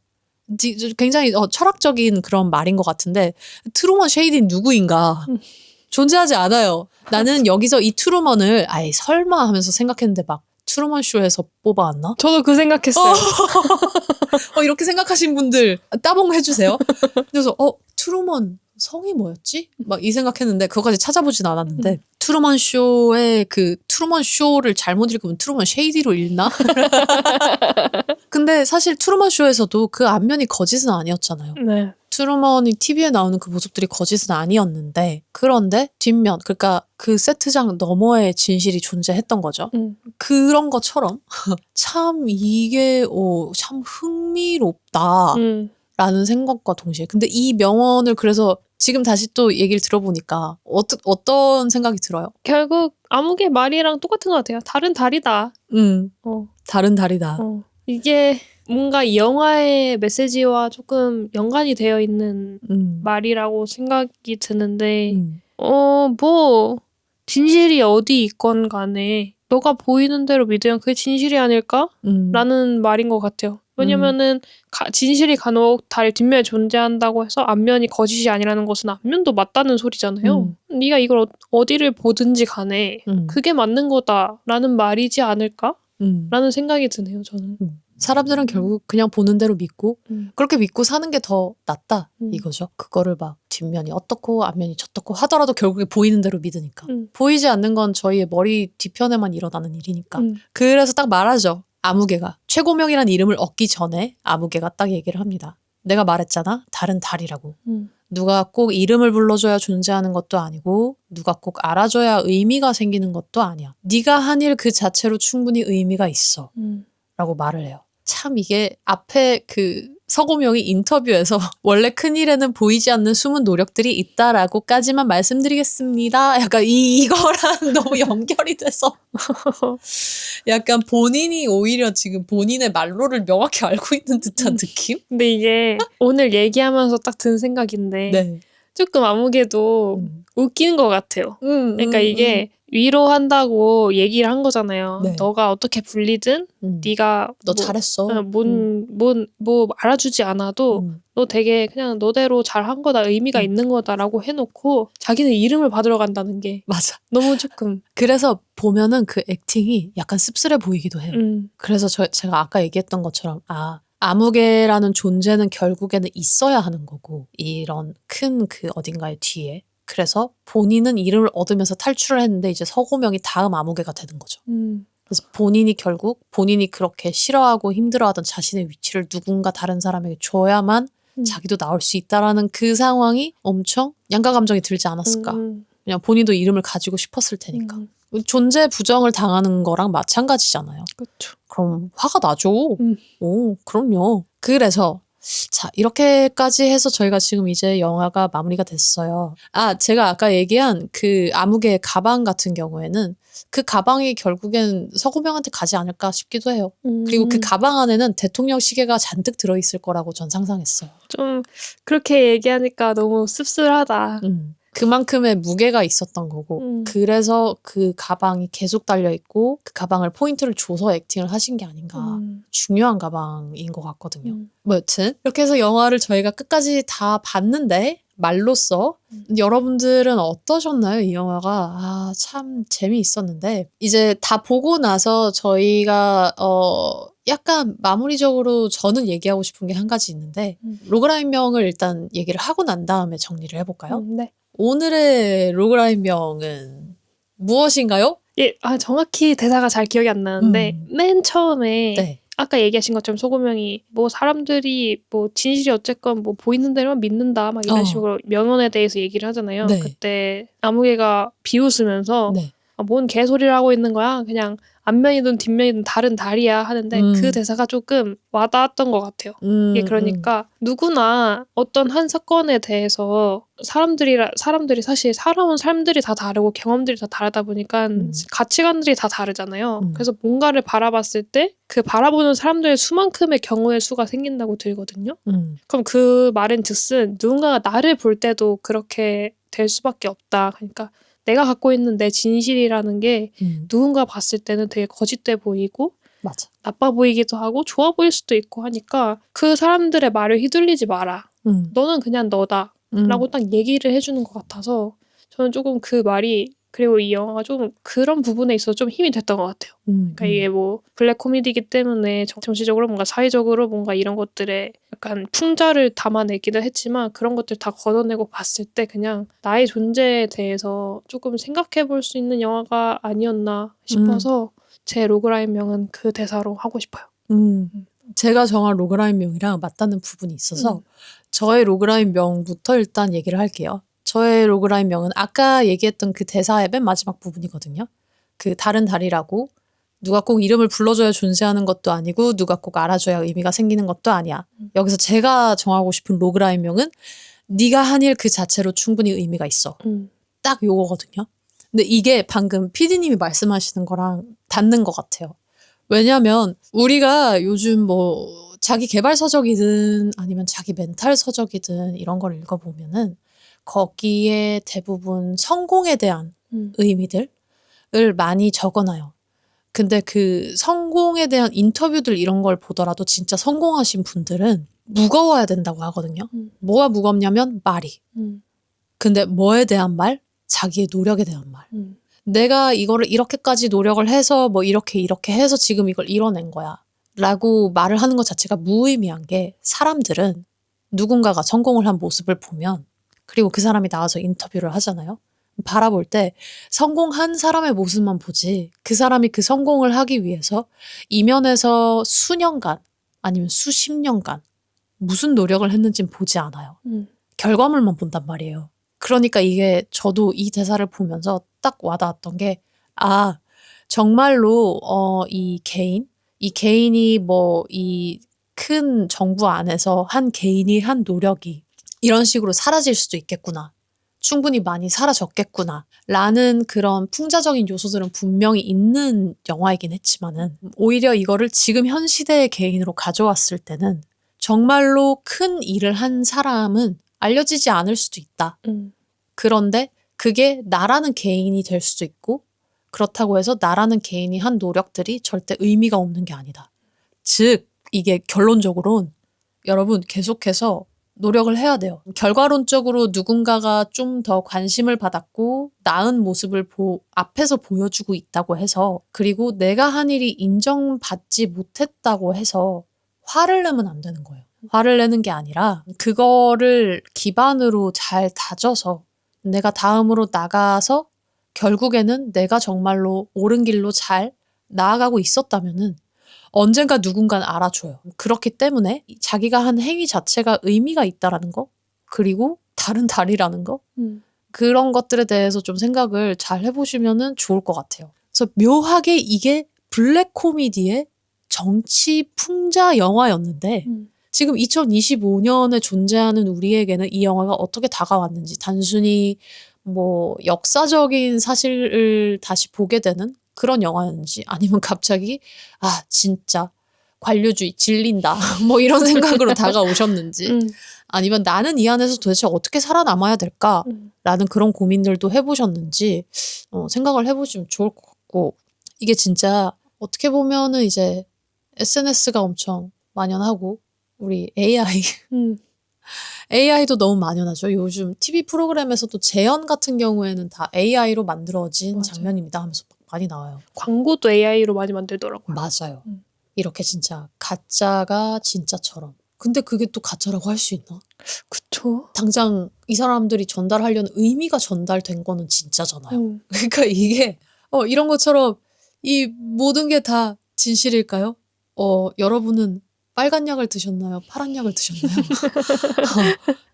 굉장히 철학적인 그런 말인 것 같은데 트루먼 쉐이디는 누구인가? 존재하지 않아요. 나는 여기서 이 트루먼을 아예 설마 하면서 생각했는데 막 트루먼 쇼에서 뽑아왔나? 저도 그 생각했어요. 이렇게 생각하신 분들 따봉 해주세요. 그래서 트루먼 성이 뭐였지? 막 이 생각했는데 그거까지 찾아보진 않았는데 트루먼 쇼의 그 트루먼 쇼를 잘못 읽으면 트루먼 쉐이디로 읽나? 근데 사실 트루먼 쇼에서도 그 앞면이 거짓은 아니었잖아요. 네. 트루먼이 TV에 나오는 그 모습들이 거짓은 아니었는데 그런데 뒷면 그러니까 그 세트장 너머에 진실이 존재했던 거죠. 그런 것처럼 참 이게 참 흥미롭다. 라는 생각과 동시에 근데 이 명언을 그래서 지금 다시 또 얘기를 들어보니까 어떤 생각이 들어요? 결국 암흑의 말이랑 똑같은 것 같아요. 다른 달이다. 다른 달이다. 이게 뭔가 이 영화의 메시지와 조금 연관이 되어 있는 말이라고 생각이 드는데 뭐 진실이 어디 있건 간에 너가 보이는 대로 믿으면 그게 진실이 아닐까? 라는 말인 것 같아요. 왜냐면은 진실이 간혹 달의 뒷면에 존재한다고 해서 앞면이 거짓이 아니라는 것은 앞면도 맞다는 소리잖아요. 네가 이걸 어디를 보든지 간에 그게 맞는 거다라는 말이지 않을까? 라는 생각이 드네요. 저는. 사람들은 결국 그냥 보는 대로 믿고 그렇게 믿고 사는 게 더 낫다 이거죠. 그거를 막 뒷면이 어떻고 앞면이 저떻고 하더라도 결국에 보이는 대로 믿으니까. 보이지 않는 건 저희의 머리 뒤편에만 일어나는 일이니까. 그래서 딱 말하죠. 아무개가. 최고명이란 이름을 얻기 전에 아무개가 딱 얘기를 합니다. 내가 말했잖아. 다른 달이라고. 누가 꼭 이름을 불러줘야 존재하는 것도 아니고 누가 꼭 알아줘야 의미가 생기는 것도 아니야. 네가 한 일 그 자체로 충분히 의미가 있어. 라고 말을 해요. 참 이게 앞에 그 서고명이 인터뷰에서 원래 큰일에는 보이지 않는 숨은 노력들이 있다라고까지만 말씀드리겠습니다. 약간 이거랑 너무 연결이 돼서 약간 본인이 오히려 지금 본인의 말로를 명확히 알고 있는 듯한 느낌? 근데 이게 오늘 얘기하면서 딱 든 생각인데 네. 조금 아무개도 웃기는 것 같아요. 그러니까 이게 위로한다고 얘기를 한 거잖아요. 네. 너가 어떻게 불리든 네가 너 잘했어. 뭐 알아주지 않아도 너 되게 그냥 너대로 잘한 거다, 의미가 있는 거다라고 해놓고 자기는 이름을 받으러 간다는 게 맞아. 너무 조금. 그래서 보면은 그 액팅이 약간 씁쓸해 보이기도 해요. 그래서 제가 아까 얘기했던 것처럼 아무개라는 존재는 결국에는 있어야 하는 거고 이런 큰 그 어딘가의 뒤에. 그래서 본인은 이름을 얻으면서 탈출을 했는데 이제 서고명이 다음 아무개가 되는 거죠. 그래서 본인이 결국 본인이 그렇게 싫어하고 힘들어하던 자신의 위치를 누군가 다른 사람에게 줘야만 자기도 나올 수 있다라는 그 상황이 엄청 양가 감정이 들지 않았을까. 그냥 본인도 이름을 가지고 싶었을 테니까. 존재 부정을 당하는 거랑 마찬가지잖아요. 그렇죠. 그럼 화가 나죠. 오, 그럼요. 그래서 자, 이렇게까지 해서 저희가 지금 이제 영화가 마무리가 됐어요. 제가 아까 얘기한 그 아무개 가방 같은 경우에는 그 가방이 결국엔 서구명한테 가지 않을까 싶기도 해요. 그리고 그 가방 안에는 대통령 시계가 잔뜩 들어있을 거라고 전 상상했어요. 좀 그렇게 얘기하니까 너무 씁쓸하다. 그만큼의 무게가 있었던 거고 그래서 그 가방이 계속 달려있고 그 가방을 포인트를 줘서 액팅을 하신 게 아닌가. 중요한 가방인 것 같거든요. 뭐 여튼 이렇게 해서 영화를 저희가 끝까지 다 봤는데 말로써 여러분들은 어떠셨나요? 이 영화가 참 재미있었는데 이제 다 보고 나서 저희가 약간 마무리적으로 저는 얘기하고 싶은 게 한 가지 있는데 로그라인명을 일단 얘기를 하고 난 다음에 정리를 해볼까요? 네. 오늘의 로그라인명은 무엇인가요? 예, 정확히 대사가 잘 기억이 안 나는데 맨 처음에 네. 아까 얘기하신 것처럼 서고명이 뭐 사람들이 뭐 진실이 어쨌건 뭐 보이는 대로만 믿는다 막 이런 식으로 명언에 대해서 얘기를 하잖아요. 네. 그때 아무개가 비웃으면서 네. 뭔 개소리를 하고 있는 거야. 그냥 앞면이든 뒷면이든 다른 다리야 하는데 그 대사가 조금 와닿았던 것 같아요. 이게 그러니까 누구나 어떤 한 사건에 대해서 사람들이 사실 살아온 삶들이 다 다르고 경험들이 다 다르다 보니까 가치관들이 다 다르잖아요. 그래서 뭔가를 바라봤을 때 그 바라보는 사람들의 수만큼의 경우의 수가 생긴다고 들거든요. 그럼 그 말은 즉슨 누군가가 나를 볼 때도 그렇게 될 수밖에 없다. 그러니까 내가 갖고 있는 내 진실이라는 게 누군가 봤을 때는 되게 거짓돼 보이고 맞아. 나빠 보이기도 하고 좋아 보일 수도 있고 하니까 그 사람들의 말을 휘둘리지 마라. 너는 그냥 너다. 라고 딱 얘기를 해주는 것 같아서 저는 조금 그 말이 그리고 이 영화가 좀 그런 부분에 있어서 좀 힘이 됐던 것 같아요. 그러니까 이게 뭐 블랙 코미디이기 때문에 정치적으로 뭔가 사회적으로 뭔가 이런 것들에 약간 풍자를 담아내기도 했지만 그런 것들 다 걷어내고 봤을 때 그냥 나의 존재에 대해서 조금 생각해 볼 수 있는 영화가 아니었나 싶어서 제 로그라인명은 그 대사로 하고 싶어요. 제가 정한 로그라인명이랑 맞닿는 부분이 있어서 저의 로그라인명부터 일단 얘기를 할게요. 저의 로그라인명은 아까 얘기했던 그 대사의 맨 마지막 부분이거든요. 그 다른 다리라고 누가 꼭 이름을 불러줘야 존재하는 것도 아니고 누가 꼭 알아줘야 의미가 생기는 것도 아니야. 여기서 제가 정하고 싶은 로그라인명은 네가 한 일 그 자체로 충분히 의미가 있어. 딱 요거거든요. 근데 이게 방금 PD님이 말씀하시는 거랑 닿는 것 같아요. 왜냐면 우리가 요즘 뭐 자기 개발 서적이든 아니면 자기 멘탈 서적이든 이런 걸 읽어보면은 거기에 대부분 성공에 대한 의미들을 많이 적어놔요. 근데 그 성공에 대한 인터뷰들 이런 걸 보더라도 진짜 성공하신 분들은 무거워야 된다고 하거든요. 뭐가 무겁냐면 말이. 근데 뭐에 대한 말? 자기의 노력에 대한 말. 내가 이거를 이렇게까지 노력을 해서 뭐 이렇게 해서 지금 이걸 이뤄낸 거야. 라고 말을 하는 것 자체가 무의미한 게 사람들은 누군가가 성공을 한 모습을 보면 그리고 그 사람이 나와서 인터뷰를 하잖아요. 바라볼 때 성공한 사람의 모습만 보지 그 사람이 그 성공을 하기 위해서 이면에서 수년간 아니면 수십 년간 무슨 노력을 했는지는 보지 않아요. 결과물만 본단 말이에요. 그러니까 이게 저도 이 대사를 보면서 딱 와닿았던 게 정말로 이 개인이 뭐 이 큰 정부 안에서 한 개인이 한 노력이 이런 식으로 사라질 수도 있겠구나. 충분히 많이 사라졌겠구나. 라는 그런 풍자적인 요소들은 분명히 있는 영화이긴 했지만은 오히려 이거를 지금 현 시대의 개인으로 가져왔을 때는 정말로 큰 일을 한 사람은 알려지지 않을 수도 있다. 그런데 그게 나라는 개인이 될 수도 있고 그렇다고 해서 나라는 개인이 한 노력들이 절대 의미가 없는 게 아니다. 즉 이게 결론적으로는 여러분 계속해서 노력을 해야 돼요. 결과론적으로 누군가가 좀 더 관심을 받았고 나은 모습을 앞에서 보여주고 있다고 해서 그리고 내가 한 일이 인정받지 못했다고 해서 화를 내면 안 되는 거예요. 화를 내는 게 아니라 그거를 기반으로 잘 다져서 내가 다음으로 나가서 결국에는 내가 정말로 옳은 길로 잘 나아가고 있었다면은 언젠가 누군가는 알아줘요. 그렇기 때문에 자기가 한 행위 자체가 의미가 있다라는 거, 그리고 다른 달이라는 거, 그런 것들에 대해서 좀 생각을 잘 해보시면 좋을 것 같아요. 그래서 묘하게 이게 블랙 코미디의 정치 풍자 영화였는데 지금 2025년에 존재하는 우리에게는 이 영화가 어떻게 다가왔는지 단순히 뭐 역사적인 사실을 다시 보게 되는 그런 영화였는지 아니면 갑자기 아 진짜 관료주의 질린다 뭐 이런 생각으로 다가오셨는지 아니면 나는 이 안에서 도대체 어떻게 살아남아야 될까라는 그런 고민들도 해보셨는지 생각을 해보시면 좋을 것 같고 이게 진짜 어떻게 보면은 이제 SNS가 엄청 만연하고 우리 AI도 너무 만연하죠. 요즘 TV 프로그램에서도 재연 같은 경우에는 다 AI로 만들어진 맞아요. 장면입니다 하면서 많이 나와요. 광고도 AI로 많이 만들더라고요. 맞아요. 이렇게 진짜 가짜가 진짜처럼. 근데 그게 또 가짜라고 할 수 있나? 그쵸. 당장 이 사람들이 전달하려는 의미가 전달된 거는 진짜잖아요. 그러니까 이게 이런 것처럼 이 모든 게 다 진실일까요? 여러분은 빨간 약을 드셨나요? 파란 약을 드셨나요?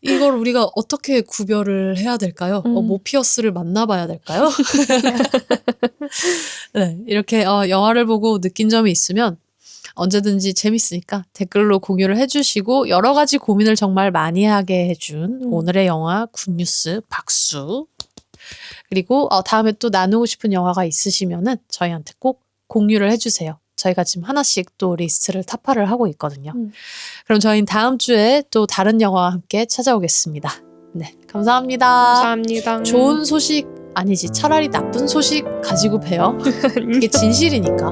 이걸 우리가 어떻게 구별을 해야 될까요? 모피어스를 만나봐야 될까요? 네, 이렇게 영화를 보고 느낀 점이 있으면 언제든지 재밌으니까 댓글로 공유를 해주시고 여러 가지 고민을 정말 많이 하게 해준 오늘의 영화 굿뉴스 박수. 그리고 다음에 또 나누고 싶은 영화가 있으시면은 저희한테 꼭 공유를 해주세요. 저희가 지금 하나씩 또 리스트를 타파를 하고 있거든요. 그럼 저희는 다음 주에 또 다른 영화와 함께 찾아오겠습니다. 네, 감사합니다. 감사합니다. 좋은 소식 아니지 차라리 나쁜 소식 가지고 봬요. 그게 진실이니까.